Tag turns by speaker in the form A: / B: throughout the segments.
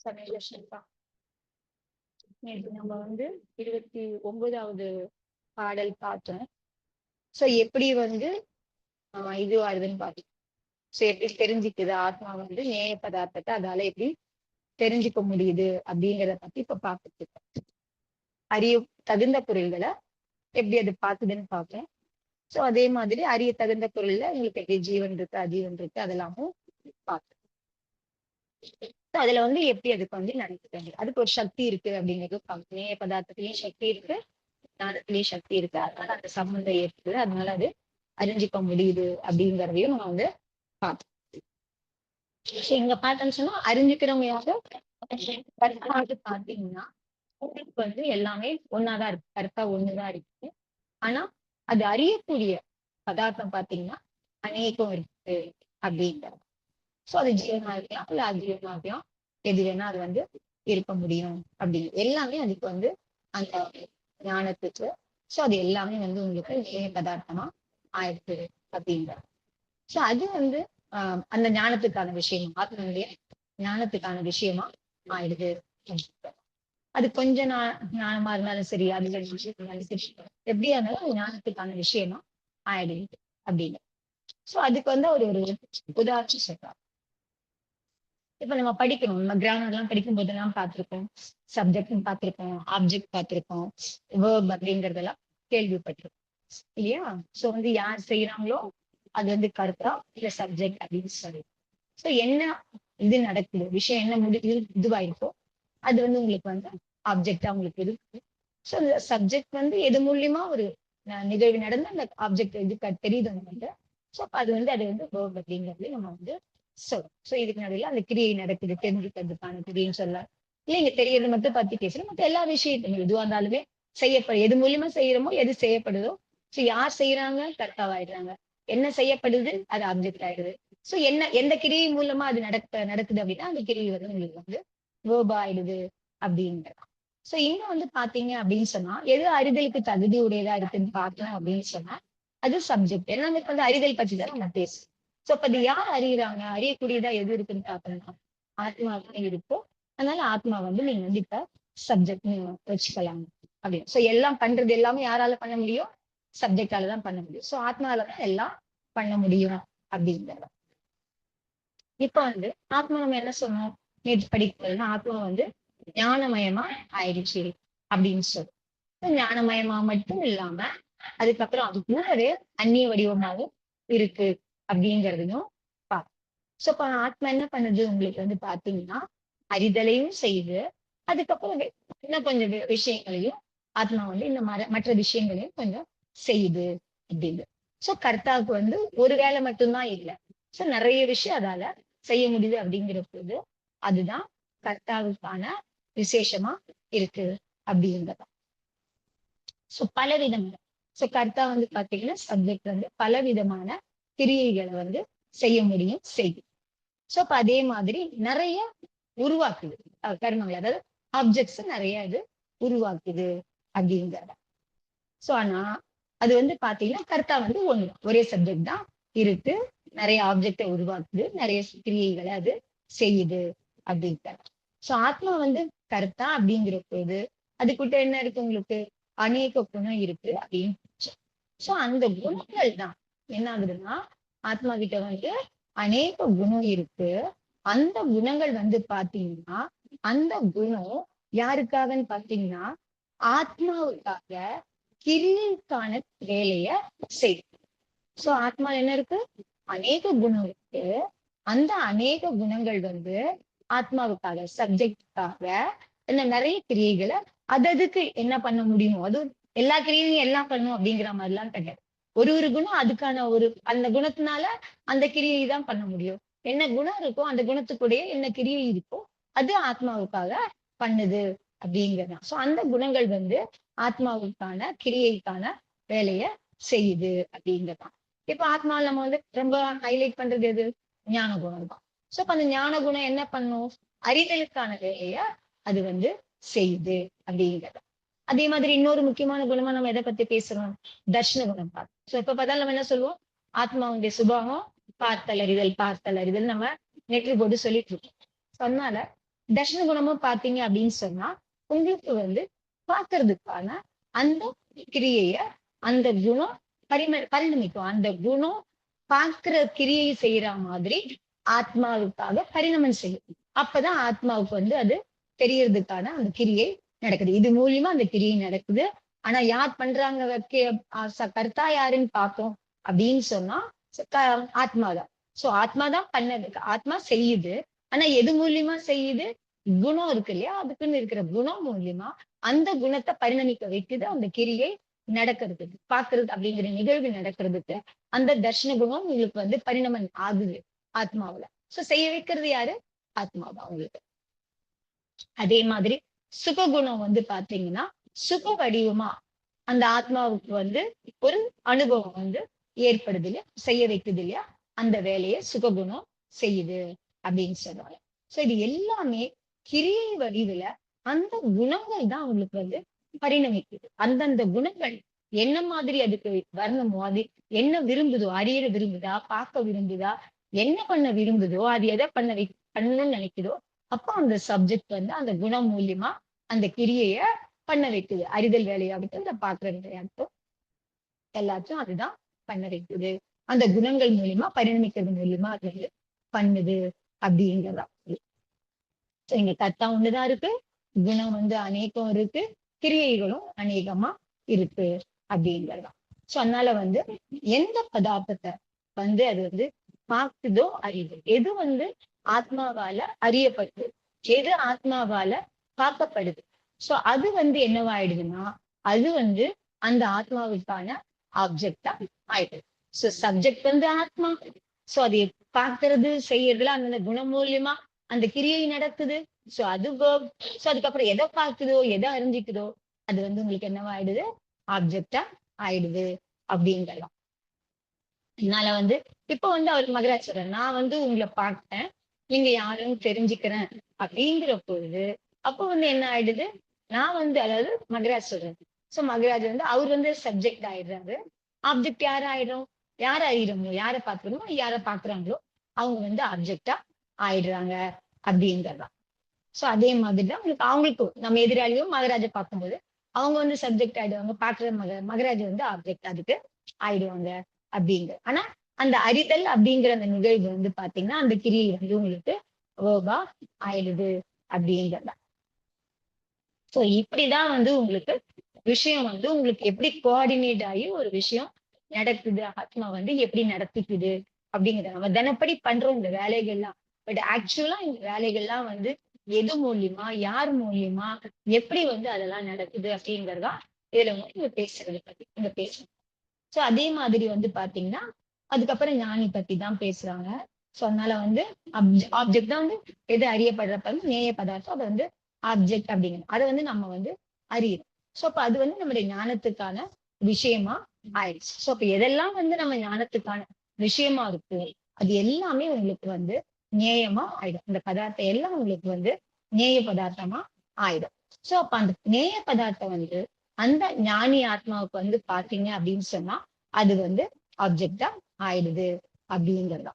A: சமையல ஷில்பா. நேற்று நம்ம 29வது பாடல் பார்த்தோம். சோ எப்படி இது வருதுன்னு பார்த்தோம். சோ எப்படி தெரிஞ்சுக்குது ஆத்மா நேய பதார்த்தத்தை அதால எப்படி தெரிஞ்சுக்க முடியுது அப்படிங்கிறத பத்தி இப்ப பார்த்துட்டு இருக்கோம். அறிய தகுந்த பொருள்களை எப்படி அது பார்க்குதுன்னு பார்ப்பேன். சோ அதே மாதிரி அறிய தகுந்த பொருள்ல உங்களுக்கு எப்படி ஜீவன் இருக்கு அஜீவன் இருக்கு அதெல்லாமும் பார்த்தோம். அதுல எப்படி அதுக்கு நடக்குது, அதுக்கு ஒரு சக்தி இருக்கு அப்படிங்கிறது பார்க்கணும். நேய பதார்த்தத்திலயும் சக்தி இருக்கு, ஞானத்திலயும் சக்தி இருக்கு. அதனால அந்த சம்பந்தம் ஏற்படுது, அதனால அது அறிஞ்சிக்க முடியுது அப்படிங்கிறதையும் நம்ம பார்த்தோம். இங்க பார்த்தோம்னு சொன்னா அறிஞ்சுக்கிறவங்க யாரு பாத்தீங்கன்னா உங்களுக்கு எல்லாமே ஒன்னாதான் இருக்கு, கரெக்டா ஒண்ணுதான் இருக்கு. ஆனா அது அறியக்கூடிய பதார்த்தம் பாத்தீங்கன்னா அநேகம் இருக்கு அப்படிங்கிற. சோ அது ஜீவனா இருக்கலாம் இல்ல அஜீவனா இருக்கலாம், எது வேணா அது இருக்க முடியும் அப்படின்னு எல்லாமே அதுக்கு அந்த ஞானத்துக்கு. சோ அது எல்லாமே உங்களுக்கு நேய பதார்த்தமா ஆயிடுச்சு அப்படிங்கிற. சோ அது அந்த ஞானத்துக்கான விஷயம், ஆத்மனுடைய ஞானத்துக்கான விஷயமா ஆயிடுது. அது கொஞ்ச ஞானமா இருந்தாலும் சரி, அதுல இருந்தாலும் சரி, எப்படியா இருந்தாலும் அது ஞானத்துக்கான விஷயமா ஆயிடுது அப்படின்னு. சோ அதுக்கு ஒரு ஒரு உதாரணம் சொல்றாங்க. இப்ப நம்ம படிக்கணும், நம்ம கிராமர் எல்லாம் படிக்கும் போதெல்லாம் பார்த்திருக்கோம், சப்ஜெக்ட் பார்த்திருக்கோம், ஆப்ஜெக்ட் பார்த்திருக்கோம், வேர்ப் அப்படிங்கறதெல்லாம் கேள்விப்பட்டிருக்கோம் இல்லையா? சோ யார் செய்யறாங்களோ அது கருத்தா இல்ல சப்ஜெக்ட் அப்படின்னு சொல்லி. சோ என்ன இது நடக்குது, விஷயம் என்ன இதுவாயிருக்கோ அது உங்களுக்கு ஆப்ஜெக்டா உங்களுக்கு இருக்கு. சோ அந்த சப்ஜெக்ட் எது மூலியமா ஒரு நிகழ்வு நடந்து அந்த ஆப்ஜெக்ட் இது தெரியுது வந்து. சோ அது அது வேர்ப் அப்படிங்கிறது நம்ம சொல்லும். சோ இதுக்கு நடுவில் அந்த கிரியை நடக்குது, தெரிஞ்சுக்கிறதுக்கான கிரின்னு சொல்லலாம். இல்ல இங்க தெரியறது மட்டும் பத்தி பேசுறோம், மத்த எல்லா விஷயத்தையும் எதுவா இருந்தாலுமே செய்யப்படும், எது மூலியமா செய்யறோமோ எது செய்யப்படுதோ. சோ யார் செய்யறாங்க கர்த்தாவாயிடுறாங்க, என்ன செய்யப்படுது அது ஆப்ஜெக்ட் ஆயிடுது. சோ எந்த கிரியை மூலமா அது நடக்குது அப்படின்னா அந்த கிரியை உங்களுக்கு வேர்பா ஆயிடுது அப்படிங்கிறது. சோ இங்க பாத்தீங்க அப்படின்னு சொன்னா எது அறிதலுக்கு தகுதி உடையதா இருக்குன்னு பார்த்தோம் அப்படின்னு சொன்னா அது சப்ஜெக்ட். ஏன்னா அறிதல் பற்றி தான் நம்ம பேசுறோம். சோ அப்ப அது யார் அறியறாங்க, அறியக்கூடியதா எது இருக்குன்னு பாக்கணும்னா ஆத்மா இருக்கோ. அதனால ஆத்மா நீங்க இப்ப சப்ஜெக்ட் வச்சுக்கலாம் அப்படின்னு. சோ எல்லாம் பண்றது எல்லாமே யாரால பண்ண முடியும், சப்ஜெக்டால தான் பண்ண முடியும். சோ ஆத்மால தான் எல்லாம் பண்ண முடியும் அப்படிங்கிறத. இப்ப ஆத்மா நம்ம என்ன சொன்னோம் நேற்று படிக்கிறதுனா, ஆத்மா ஞானமயமா ஆயிடுச்சு அப்படின்னு சொல்லும். ஞானமயமா மட்டும் இல்லாம அதுக்கப்புறம் அது கூடவே அந்நிய வடிவமாவும் இருக்கு அப்படிங்கிறதையும் பார்ப்போம். சோ இப்ப ஆத்மா என்ன பண்ணுது உங்களுக்கு பாத்தீங்கன்னா அறிதலையும் செய்து, அதுக்கப்புறம் இன்னும் கொஞ்சம் விஷயங்களையும் ஆத்மா இந்த மற்ற விஷயங்களையும் கொஞ்சம் செய்யுது அப்படின்னு. சோ கர்த்தாவுக்கு ஒரு வேலை மட்டும்தான் இல்லை, சோ நிறைய விஷயம் அதால செய்ய முடியுது அப்படிங்கிற போது அதுதான் கர்த்தாவுக்கான விசேஷமா இருக்கு அப்படிங்கிறதா. சோ பல விதமான சோ கர்த்தா பாத்தீங்கன்னா சப்ஜெக்ட் பல விதமான கிரியைகளை செய்ய முடியும் செய்யும். சோ அப்ப அதே மாதிரி நிறைய உருவாக்குது கர்மங்கள், அதாவது ஆப்ஜெக்ட்ஸ் நிறைய இது உருவாக்குது அப்படிங்கிறத. சோ ஆனா அது பாத்தீங்கன்னா கர்த்தா ஒண்ணு ஒரே சப்ஜெக்ட் தான் இருக்கு, நிறைய ஆப்ஜெக்டை உருவாக்குது, நிறைய கிரியைகளை அது செய்யுது அப்படிங்கிற. சோ ஆத்மா கர்த்தா அப்படிங்கிற போது அதுக்கிட்ட என்ன இருக்கு உங்களுக்கு அநேக குணம் இருக்கு அப்படின்னு. சோ அந்த குணங்கள் தான் என்ன ஆகுதுன்னா ஆத்மா கிட்ட அநேக குணம் இருக்கு. அந்த குணங்கள் பாத்தீங்கன்னா அந்த குணம் யாருக்காகன்னு பாத்தீங்கன்னா ஆத்மாவுக்காக கிரியைக்கான வேலைய செய்யும். சோ ஆத்மா என்ன இருக்கு, அநேக குணம் இருக்கு. அந்த அநேக குணங்கள் ஆத்மாவுக்காக சப்ஜெக்டுக்காக என்ன நிறைய கிரியைகளை அதுக்கு என்ன பண்ண முடியுமோ, அது எல்லா கிரியையும் எல்லாம் பண்ணும் அப்படிங்கிற மாதிரி எல்லாம் கிடையாது. ஒரு ஒரு குணம் அதுக்கான அந்த குணத்தினால அந்த கிரியை தான் பண்ண முடியும். என்ன குணம் இருக்கோ அந்த குணத்துக்குடைய என்ன கிரியை இருக்கோ அது ஆத்மாவுக்காக பண்ணுது அப்படிங்கிறதான். சோ அந்த குணங்கள் ஆத்மாவுக்கான கிரியைக்கான வேலைய செய்யுது அப்படிங்கிறதான். இப்ப ஆத்மாவில் நம்ம ரொம்ப ஹைலைட் பண்றது எது, ஞான குணம் தான். சோ அப்ப அந்த ஞான குணம் என்ன பண்ணும், அறிதலுக்கான வேலைய அது செய்யுது அப்படிங்கிறத. அதே மாதிரி இன்னொரு முக்கியமான குணமா நம்ம எதை பத்தி பேசுறோம், தர்ஷன குணம் பார்த்து. சோ இப்ப பார்த்தாலும் நம்ம என்ன சொல்லுவோம், ஆத்மாவுடைய சுபாவம் பார்த்தல் அறிதல் நம்ம நெற்றி போட்டு சொல்லிட்டு இருக்கோம். அதனால தர்ஷன குணமும் பாத்தீங்க அப்படின்னு சொன்னா உங்களுக்கு வந்து பாக்குறதுக்கான அந்த கிரியைய அந்த குணம் பரிணமிக்கும். அந்த குணம் பார்க்கிற கிரியை செய்யற மாதிரி ஆத்மாவுக்காக பரிணமம் செய்யும். அப்பதான் ஆத்மாவுக்கு வந்து அது தெரியறதுக்கான அந்த கிரியை நடக்குது. இது மூலியமா அந்த கிரியை நடக்குது. ஆனா யார் பண்றாங்க கர்த்தா யாருன்னு பார்த்தோம் அப்படின்னு சொன்னா ஆத்மாதான். சோ ஆத்மாதான் பண்ணது, ஆத்மா செய்யுது. ஆனா எது மூலியமா செய்யுது? குணம் இருக்கு இல்லையா, அதுக்குன்னு இருக்கிற குணம் மூலியமா அந்த குணத்தை பரிணமிக்க வைக்குது. அந்த கிரியை நடக்கிறதுக்கு, பாக்குறது அப்படிங்கிற நிகழ்வு நடக்கிறதுக்கு அந்த தர்ஷன குணம் உங்களுக்கு வந்து பரிணமன் ஆகுது ஆத்மாவுல. சோ செய்ய வைக்கிறது யாரு? ஆத்மாதான் உங்களுக்கு. அதே மாதிரி சுககுணம் வந்து பாத்தீங்கன்னா சுக வடிவமா அந்த ஆத்மாவுக்கு வந்து ஒரு அனுபவம் வந்து ஏற்படுது இல்லையா, செய்ய வைக்குது இல்லையா, அந்த வேலையை சுககுணம் செய்யுது அப்படின்னு சொல்றாங்க. சோ இது எல்லாமே கிரியை வடிவுல அந்த குணங்கள் தான் அவங்களுக்கு வந்து பரிணமிக்குது. அந்தந்த குணங்கள் என்ன மாதிரி அதுக்கு வரணுமோ, அது என்ன விரும்புதோ, அறிய விரும்புதா, பார்க்க விரும்புதா, என்ன பண்ண விரும்புதோ, அது எதை பண்ணணும்னு நினைக்குதோ, அப்ப அந்த சப்ஜெக்ட் வந்து அந்த குணம் மூலியமா அந்த கிரியைய பண்ண வைக்குது. அறிதல் வேலையாகட்டும், இந்த பாக்குற வேலையாகட்டும், எல்லாத்தையும் அதுதான் பண்ண வைக்குது. அந்த குணங்கள் மூலியமா பரிணமிக்கிறது மூலியமா அது வந்து பண்ணுது அப்படிங்கிறதா. இங்க கர்த்தா ஒண்ணுதான் இருக்கு, குணம் வந்து அநேகம் இருக்கு, கிரியைகளும் அநேகமா இருக்கு அப்படிங்கிறதா. சோ அதனால வந்து எந்த பதார்த்தத்தை வந்து அது வந்து பார்க்குதோ அறியுது, எது வந்து ஆத்மாவால அறியப்படுது, எது ஆத்மாவால பார்க்கப்படுது, சோ அது வந்து என்னவாயிடுதுன்னா அது வந்து அந்த ஆத்மாவுக்கான ஆப்ஜெக்டா ஆயிடுது. சோ சப்ஜெக்ட் வந்து ஆத்மா. சோ அது பார்க்கறது செய்யறதுல அந்த குணம் மூலியமா அந்த கிரியை நடக்குது. சோ அது verb. சோ அதுக்கப்புறம் எதை பார்க்குதோ, எதை அறிஞ்சிக்குதோ, அது வந்து உங்களுக்கு என்னவாயிடுது? ஆப்ஜெக்டா ஆயிடுது அப்படிங்கலாம். அதனால வந்து இப்ப வந்து அவர் மகராஜ் சொல்றாரு, நான் வந்து உங்களை பார்த்தேன், நீங்க யாருன்னு தெரிஞ்சுக்கிறேன் அப்படிங்கிற பொழுது அப்போ வந்து என்ன ஆயிடுது? நான் வந்து அதாவது மகராஜ் சொல்றேன். சோ மகராஜ் வந்து அவர் வந்து சப்ஜெக்ட் ஆயிடுறாரு. ஆப்ஜெக்ட் யார் ஆயிடும்? யார அறியறோமோ, யார பாக்குறோமோ, யார பாக்குறாங்களோ அவங்க வந்து ஆப்ஜெக்டா ஆயிடுறாங்க அப்படிங்கறதான். சோ அதே மாதிரிதான் உங்களுக்கு அவங்களுக்கும் நம்ம எதிராளியும் மகராஜ பார்க்கும்போது அவங்க வந்து சப்ஜெக்ட் ஆயிடுவாங்க. பாக்குற மகராஜ் வந்து ஆப்ஜெக்ட் அதுக்கு ஆயிடுவாங்க அப்படிங்க. ஆனா அந்த அறிதல் அப்படிங்கிற அந்த நிகழ்வு வந்து பாத்தீங்கன்னா அந்த கிரியை வந்து உங்களுக்கு வேர்பா ஆயிடுது அப்படிங்கிறதா. சோ இப்படிதான் வந்து உங்களுக்கு விஷயம் வந்து உங்களுக்கு எப்படி கோஆர்டினேட் ஆகி ஒரு விஷயம் நடக்குது, ஆத்மா வந்து எப்படி நடத்திக்குது அப்படிங்கிறத நம்ம தினப்படி பண்றோம் இந்த வேலைகள்லாம். பட் ஆக்சுவலா இந்த வேலைகள்லாம் வந்து எது மூலியமா, யார் மூலியமா, எப்படி வந்து அதெல்லாம் நடக்குது அப்படிங்கறதா இதுல வந்து இங்க பேசுறது பத்தி இங்க பேசுறோம். சோ அதே மாதிரி வந்து பாத்தீங்கன்னா அதுக்கப்புறம் ஞானி பத்தி தான் பேசுறாங்க. சோ அதனால வந்து ஆப்ஜெக்ட் தான் வந்து எது அறியப்படுறப்ப நேய பதார்த்தம் அது வந்து ஆப்ஜெக்ட் அப்படிங்கிறது அதை வந்து நம்ம வந்து அறியணும். சோ அப்ப அது வந்து நம்முடைய ஞானத்துக்கான விஷயமா ஆயிடுச்சு. சோ அப்ப எதெல்லாம் வந்து நம்ம ஞானத்துக்கான விஷயமா இருக்கு அது எல்லாமே உங்களுக்கு வந்து நேயமா ஆயிடும். இந்த பதார்த்தம் எல்லாம் உங்களுக்கு வந்து நேய பதார்த்தமா ஆயிடும். சோ அப்ப அந்த நேய பதார்த்தம் வந்து அந்த ஞானி ஆத்மாவுக்கு வந்து பாத்தீங்க அப்படின்னு சொன்னா அது வந்து ஆப்ஜெக்டா ஆயிடுது அப்படிங்கிறதா.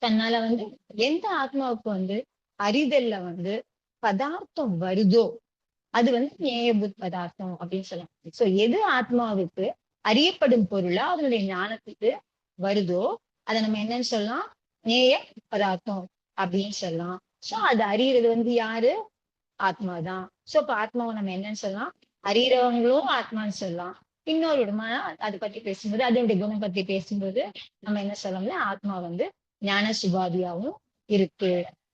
A: தன்னால வந்து எந்த ஆத்மாவுக்கு வந்து அறிதல்ல வந்து பதார்த்தம் வருதோ அது வந்து நேயபுத் பதார்த்தம் அப்படின்னு சொல்லலாம். சோ எது ஆத்மாவுக்கு அறியப்படும் பொருளா அதனுடைய ஞானத்துக்கு வருதோ அதை நம்ம என்னன்னு சொல்லலாம்? நேய பதார்த்தம் அப்படின்னு சொல்லலாம். சோ அது அறியறது வந்து யாரு? ஆத்மாதான். சோ இப்ப ஆத்மாவை நம்ம என்னன்னு சொல்லலாம்? அறியறவங்களும் ஆத்மான்னு சொல்லலாம். இன்னொரு விதமா அதை பத்தி பேசும்போது அதனுடைய குணம் பத்தி பேசும்போது நம்ம என்ன சொல்லலாம்னா ஆத்மா வந்து ஞான சுபாவியாவும் இருக்கு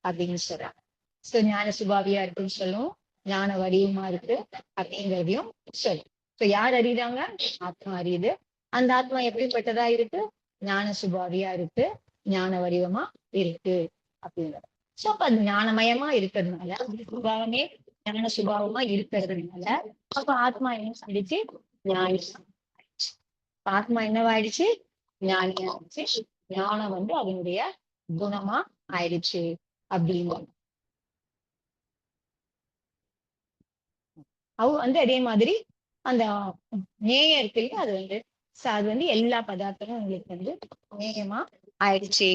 A: அப்படின்னு சொல்றாங்க. சோ ஞான சுபாவியா இருக்குன்னு சொல்லுவோம், ஞான வடிவமா இருக்கு அப்படிங்கிறதையும் சொல்லும். சோ யார் அறியுறாங்க? ஆத்மா அறியுது. அந்த ஆத்மா எப்படிப்பட்டதா இருக்கு? ஞான சுபாவியா இருக்கு, ஞான வடிவமா இருக்கு அப்படிங்கிறது. சோ அப்ப அது ஞானமயமா இருக்கிறதுனால சுபாவமே ஞான சுபாவமா இருக்கிறதுனால அப்ப ஆத்மா என்ன ஆயிடுச்சு? ஞானி. ஆத்மா என்னவாயிடுச்சு? ஞானி ஆயிடுச்சு. ஞானம் வந்து அதனுடைய குணமா ஆயிடுச்சு அப்படின்னு. அவ வந்து அதே மாதிரி அந்த நேயம் இருக்கு இல்லையா அது வந்து அது வந்து எல்லா பதார்த்தமும் உங்களுக்கு வந்து நேயமா ஆயிடுச்சு.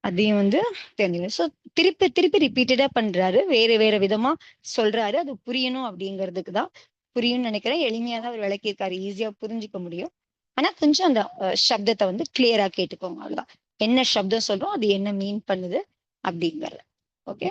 B: அதையும் வந்து தெரிஞ்சுக்கணும். ஸோ திருப்பி திருப்பி ரிப்பீட்டடா பண்றாரு, வேற வேற விதமா சொல்றாரு. அது புரியணும் அப்படிங்கிறதுக்கு தான். புரியும்னு நினைக்கிறேன். எளிமையா தான் அவர் விளக்கியிருக்காரு, ஈஸியா புரிஞ்சுக்க முடியும். ஆனா கொஞ்சம் அந்த சப்தத்தை வந்து கிளியரா கேட்டுக்கோங்க, அவ்வளவுதான். என்ன சப்தம் சொல்றோம், அது என்ன மீன் பண்ணுது அப்படிங்கறது. ஓகே.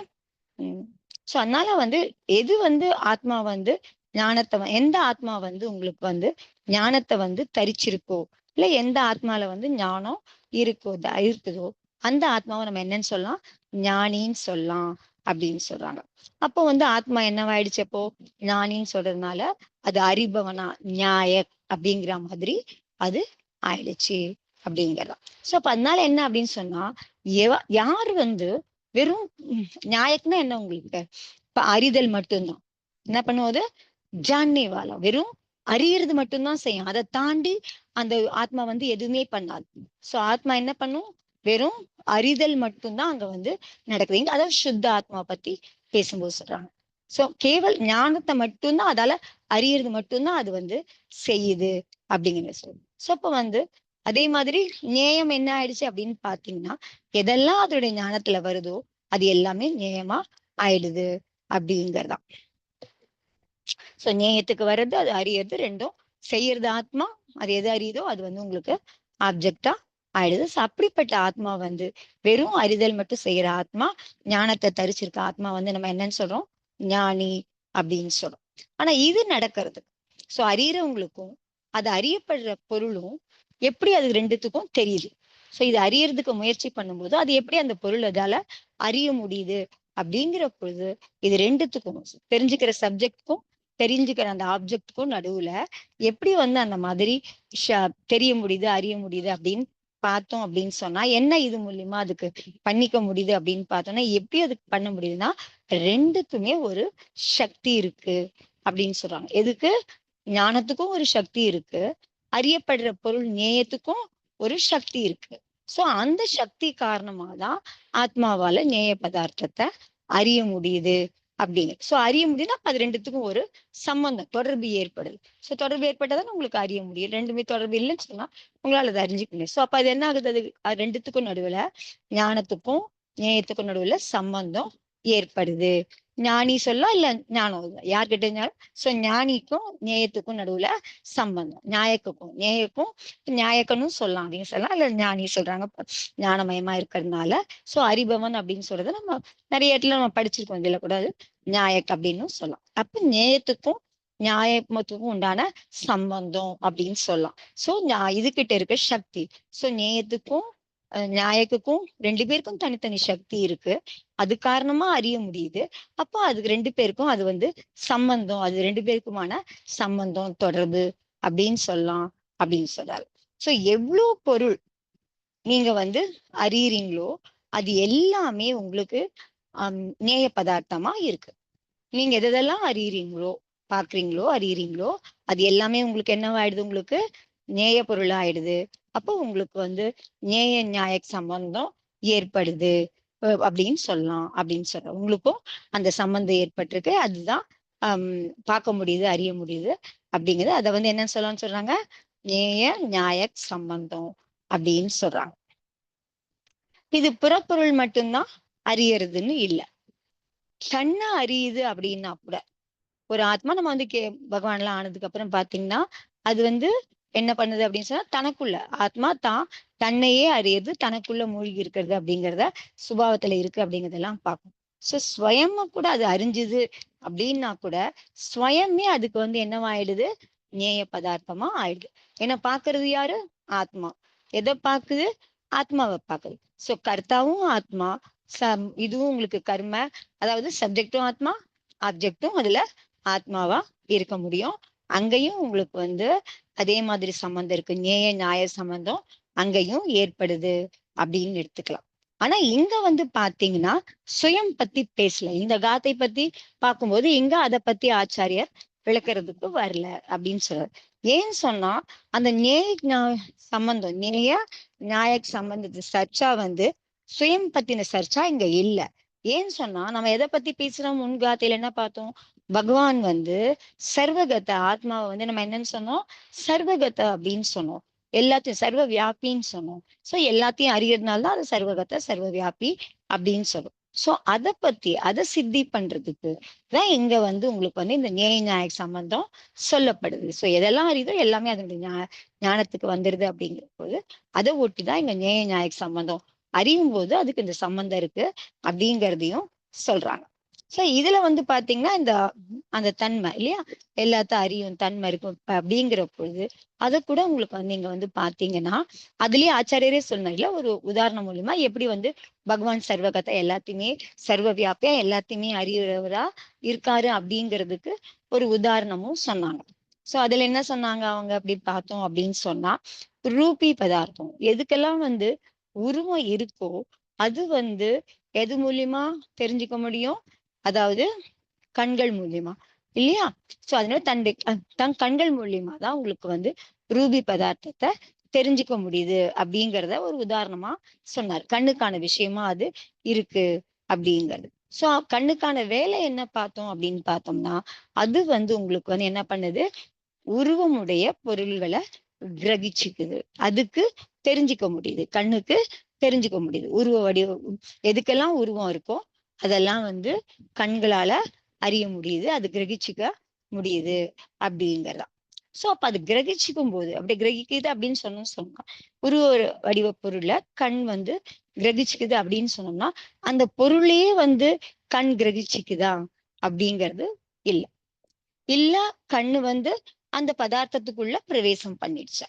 B: சோ அதனால வந்து எது வந்து ஆத்மா வந்து ஞானத்தை எந்த ஆத்மா வந்து உங்களுக்கு வந்து ஞானத்தை வந்து தரிச்சிருக்கோ, இல்ல எந்த ஆத்மால வந்து ஞானம் இருக்குதோ அந்த ஆத்மாவை நம்ம என்னன்னு சொல்லலாம், ஞானின்னு சொல்லலாம் அப்படின்னு சொல்றாங்க. அப்போ வந்து ஆத்மா என்னவாயிடுச்சு, அப்போ ஞானின்னு சொல்றதுனால அது அறிபவனா நியாயக் அப்படிங்கிற மாதிரி அது ஆயிடுச்சு அப்படிங்கிறதா. சோ அப்ப அதனால என்ன அப்படின்னு சொன்னா, யார் வந்து வெறும் நியாயக்குன்னா என்ன உங்களுக்கு, இப்ப அறிதல் மட்டும்தான் என்ன பண்ணுவது, ஜான்னே வாலா வெறும் அறியறது மட்டும்தான் செய்யும். அதை தாண்டி அந்த ஆத்மா வந்து எதுவுமே பண்ணாது. சோ ஆத்மா என்ன பண்ணும், வெறும் அறிதல் மட்டும்தான் அங்க வந்து நடக்குது. இங்க அதாவது சுத்த ஆத்மா பத்தி பேசும்போது சொல்றாங்க. சோ கேவல் ஞானத்தை மட்டும்தான், அதால அறியறது மட்டும்தான் அது வந்து செய்யுது அப்படிங்கிறது சொல்லு. சோ அப்ப வந்து அதே மாதிரி நேயம் என்ன ஆயிடுச்சு அப்படின்னு பாத்தீங்கன்னா, எதெல்லாம் அதோடைய ஞானத்துல வருதோ அது எல்லாமே நேயமா ஆயிடுது அப்படிங்கறதான். சோ நேயத்துக்கு வர்றது, அது அறியறது, ரெண்டும் செய்யறது ஆத்மா. அது எது அறியுதோ அது வந்து உங்களுக்கு ஆப்ஜெக்டா ஆயிடுது. சோ அப்படிப்பட்ட ஆத்மா வந்து வெறும் அறிதல் மட்டும் செய்யற ஆத்மா, ஞானத்தை தரிச்சிருக்க ஆத்மா வந்து நம்ம என்னன்னு சொல்றோம், ஞானி அப்படின்னு சொல்றோம். ஆனா இது நடக்கிறது, சோ அறியறவங்களுக்கும் அது அறியப்படுற பொருளும் எப்படி அது ரெண்டுத்துக்கும் தெரியுது. சோ இது அறியறதுக்கு முயற்சி பண்ணும்போது அது எப்படி அந்த பொருள் அதால அறிய முடியுது அப்படிங்கிற பொழுது, இது ரெண்டுத்துக்கும் தெரிஞ்சுக்கிற சப்ஜெக்டுக்கும் தெரிஞ்சுக்கிற அந்த ஆப்ஜெக்டுக்கும் நடுவுல எப்படி வந்து அந்த மாதிரி தெரிய முடியுது, அறிய முடியுது அப்படின்னு பார்த்தோம் அப்படின்னு சொன்னா, என்ன இது மூலியமா அதுக்கு பண்ணிக்க முடியுது அப்படின்னு பார்த்தோம்னா, எப்படி அதுக்கு பண்ண முடியுதுன்னா, ரெண்டுக்குமே ஒரு சக்தி இருக்கு அப்படின்னு சொல்றாங்க. எதுக்கு, ஞானத்துக்கும் ஒரு சக்தி இருக்கு, அறியப்படுற பொருள் நேயத்துக்கும் ஒரு சக்தி இருக்கு. சோ அந்த சக்தி காரணமா தான் ஆத்மாவால நேய பதார்த்தத்தை அறிய முடியுது அப்படிங்க. சோ அறிய முடியுதுன்னா அது ரெண்டுத்துக்கும் ஒரு சம்பந்தம், தொடர்பு ஏற்படுது. சோ தொடர்பு ஏற்பட்டாதான் உங்களுக்கு அறிய முடியும். ரெண்டுமே தொடர்பு இல்லைன்னு சொன்னா உங்களால அதை அறிஞ்சிக்க முடியும். சோ அப்ப அது என்ன ஆகுது, அது ரெண்டுத்துக்கும் நடுவுல, ஞானத்துக்கும் நேயத்துக்கும் நடுவுல சம்பந்தம் ஏற்படுது. ஞானி சொல்லலாம், இல்ல ஞானம் யார்கிட்ட இருந்தாலும். சோ ஞானிக்கும் நேயத்துக்கும் நடுவுல சம்பந்தம், நேயக்கும் நியாயக்கனும் சொல்லலாம் அப்படின்னு சொல்லலாம், இல்ல ஞானி சொல்றாங்க ஞானமயமா இருக்கிறதுனால. சோ அறிபவன் அப்படின்னு சொல்றது நம்ம நிறைய இடத்துல நம்ம படிச்சிருக்கோம், இதுல கூட நியாயக் அப்படின்னு சொல்லலாம். அப்ப நேயத்துக்கும் நியாயத்துக்கும் உண்டான சம்பந்தம் அப்படின்னு சொல்லலாம். சோ இதுகிட்ட இருக்க சக்தி, சோ நேயத்துக்கும் நியாயக்குக்கும் ரெண்டு பேருக்கும் தனித்தனி சக்தி இருக்கு. அது காரணமா அறிய முடியுது. அப்போ அதுக்கு ரெண்டு பேருக்கும் அது வந்து சம்பந்தம், அது ரெண்டு பேருக்குமான சம்பந்தம், தொடர்பு அப்படின்னு சொல்லலாம் அப்படின்னு சொல்றாரு. சோ எவ்வளவு பொருள் நீங்க வந்து அறியறீங்களோ அது எல்லாமே உங்களுக்கு நேய பதார்த்தமா இருக்கு. நீங்க எதெல்லாம் அறியறீங்களோ, பாக்குறீங்களோ, அறியறீங்களோ அது எல்லாமே உங்களுக்கு என்னவாயிடுது, உங்களுக்கு நேய பொருள் ஆயிடுது. அப்போ உங்களுக்கு வந்து நேய நியாய சம்பந்தம் ஏற்படுது அப்படின்னு சொல்லலாம் அப்படின்னு சொல்றோம். உங்களுக்கும் அந்த சம்பந்தம் ஏற்பட்டிருக்கு, அதுதான் பார்க்க முடியுது, அறிய முடியுது அப்படிங்கிறது. அதை வந்து என்ன சொல்லலாம்னு சொல்றாங்க, நேய நியாய சம்பந்தம் அப்படின்னு சொல்றாங்க. இது புறப்பொருள் மட்டும்தான் அறியறதுன்னு இல்ல, கண்ணா அறியுது அப்படின்னா கூட ஒரு ஆத்மா நம்ம வந்து பகவான் எல்லாம் ஆனதுக்கு அப்புறம் பாத்தீங்கன்னா அது வந்து என்ன பண்ணுது அப்படின்னு சொன்னா, தனக்குள்ள ஆத்மா தான் தன்னையே அறியுது, தனக்குள்ள மூழ்கி இருக்கிறது அப்படிங்கிறத சுபாவத்துல இருக்கு அப்படிங்கறதெல்லாம் பார்க்கும். சோ ஸ்வயமா கூட அது அறிஞ்சுது அப்படின்னா கூட ஸ்வயமே அதுக்கு வந்து என்னவாயிடுது, நேய பதார்த்தமா ஆயிடுது. ஏன்னா பாக்குறது யாரு, ஆத்மா. எதை பாக்குது, ஆத்மாவை பாக்குது. சோ கர்த்தாவும் ஆத்மா, இதுவும் உங்களுக்கு கர்ம, அதாவது சப்ஜெக்டும் ஆத்மா, ஆப்ஜெக்டும் அதுல ஆத்மாவா இருக்க முடியும். அங்கேயும் உங்களுக்கு வந்து அதே மாதிரி சம்பந்தம் இருக்கு, நேய நியாய சம்பந்தம் அங்கேயும் ஏற்படுது அப்படின்னு எடுத்துக்கலாம். ஆனா இங்க வந்து பாத்தீங்கன்னா சுயம் பத்தி பேசல. இந்த காத்தை பத்தி பார்க்கும்போது இங்க அதை பத்தி ஆச்சாரியர் விளக்குறதுக்கு வரல அப்படின்னு சொல்றாரு. ஏன்னு சொன்னா அந்த சம்பந்தம், நேய நியாய சம்பந்தத்து சர்ச்சா வந்து சுயம் பத்தின சர்ச்சா இங்க இல்ல. ஏன்னு சொன்னா நம்ம எதை பத்தி பேசுறோம், முன்காத்தையில என்ன பார்த்தோம், பகவான் வந்து சர்வகத ஆத்மாவை வந்து நம்ம என்னன்னு சொன்னோம், சர்வகத அப்படின்னு சொன்னோம். எல்லாத்தையும் சர்வ வியாபின்னு சொன்னோம். சோ எல்லாத்தையும் அறியறதுனால தான் அது சர்வகத சர்வ வியாபி அப்படின்னு சொல்லும். சோ அதை சித்தி பண்றதுக்கு தான் இங்க வந்து உங்களுக்கு வந்து இந்த நேய நியாய சம்பந்தம் சொல்லப்படுது. சோ எதெல்லாம் அறியுதோ எல்லாமே அதனுடைய ஞானத்துக்கு வந்துருது அப்படிங்கிற போது அதை ஒட்டிதான் இங்க நேய நியாய சம்பந்தம் அறியும் போது அதுக்கு இந்த சம்பந்தம் இருக்கு அப்படிங்கிறதையும் சொல்றாங்க. சோ இதுல வந்து பாத்தீங்கன்னா இந்த அந்த தன்மை இல்லையா, எல்லாத்தையும் அறியும் தன்மை இருக்கும் அப்படிங்கிற பொழுது அதை கூட உங்களுக்கு வந்து நீங்க வந்து பாத்தீங்கன்னா அதுலயே ஆச்சாரியரே சொன்னார்ல ஒரு உதாரணம் மூலியமா எப்படி வந்து பகவான் சர்வகதா எல்லாத்தையுமே சர்வ வியாபியா எல்லாத்தையுமே அறியறவரா இருக்காரு அப்படிங்கிறதுக்கு ஒரு உதாரணமும் சொன்னாங்க. சோ அதுல என்ன சொன்னாங்க அவங்க அப்படி பார்த்தோம் அப்படின்னு சொன்னா, ரூபி பதார்த்தம் எதுக்கெல்லாம் வந்து உருவம் இருக்கோ அது வந்து எது மூலியமா தெரிஞ்சுக்க முடியும், அதாவது கண்கள் மூலியமா இல்லையா. சோ அதனால தன் கண்கள் மூலியமா தான் உங்களுக்கு வந்து ரூபி பதார்த்தத்தை தெரிஞ்சுக்க முடியுது அப்படிங்கிறத ஒரு உதாரணமா சொன்னார். கண்ணுக்கான விஷயமா அது இருக்கு அப்படிங்கிறது. சோ கண்ணுக்கான வேலை என்ன பார்த்தோம் அப்படின்னு பார்த்தோம்னா, அது வந்து உங்களுக்கு வந்து என்ன பண்ணுது, உருவமுடைய பொருள்களை கிரகிச்சுக்குது. அதுக்கு தெரிஞ்சுக்க முடியுது, கண்ணுக்கு தெரிஞ்சுக்க முடியுது. உருவ வடிவம் எதுக்கெல்லாம் உருவம் இருக்கோ அதெல்லாம் வந்து கண்களால அறிய முடியுது, அது கிரகிச்சுக்க முடியுது அப்படிங்கிறதா. சோ அப்ப அது கிரகிச்சுக்கும் போது அப்படி கிரகிக்குது அப்படின்னு சொன்னா உருவ வடிவ பொருளை கண் வந்து கிரகிச்சுக்குது அப்படின்னு சொன்னோம்னா அந்த பொருளையே வந்து கண் கிரகிச்சுக்குதா அப்படிங்கிறது இல்ல. இல்ல கண்ணு வந்து அந்த பதார்த்தத்துக்குள்ள பிரவேசம் பண்ணிடுச்சா,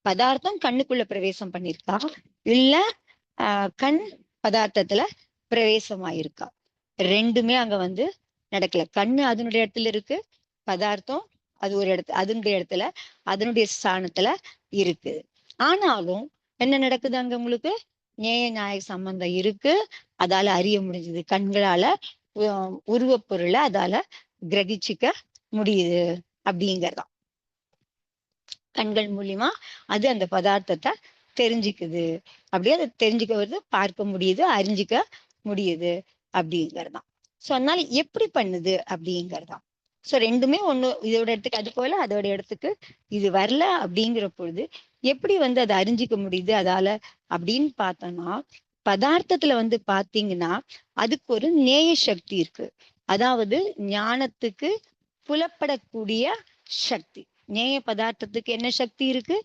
B: பதார்த்தம் கண்ணுக்குள்ள பிரவேசம் பண்ணிருக்கா, இல்ல கண் பதார்த்தத்துல பிரவேசமாயிருக்கா, ரெண்டுமே அங்க வந்து நடக்கல. கண்ணு அதனுடைய இடத்துல இருக்கு, பதார்த்தம் அது ஒரு இடத்துல அதனுடைய இடத்துல அதனுடைய ஸ்தானத்துல இருக்கு. ஆனாலும் என்ன நடக்குது அங்க உங்களுக்கு, நேய நியாய சம்பந்தம் இருக்கு, அதால அறிய முடிஞ்சது, கண்களால உருவப் பொருளை அதால கிரகிச்சுக்க முடியுது அப்படிங்கறதான். கண்கள் மூலியமா அது அந்த பதார்த்தத்தை தெரிஞ்சுக்குது, அப்படியே அதை தெரிஞ்சுக்க வருது, பார்க்க முடியுது, அறிஞ்சிக்க முடியுது அப்படிங்கறதான். சோ அதனால எப்படி பண்ணுது அப்படிங்கறதான். சோ ரெண்டுமே ஒண்ணு, இதோட இடத்துக்கு அது போல அதோட இடத்துக்கு இது வரல அப்படிங்கிற பொழுது எப்படி வந்து அதை அறிஞ்சிக்க முடியுது அதால அப்படின்னு பார்த்தோம்னா, பதார்த்தத்துல வந்து பாத்தீங்கன்னா அதுக்கு ஒரு நேய சக்தி இருக்கு, அதாவது ஞானத்துக்கு புலப்படக்கூடிய சக்தி. நேய பதார்த்தத்துக்கு என்ன சக்தி இருக்கு,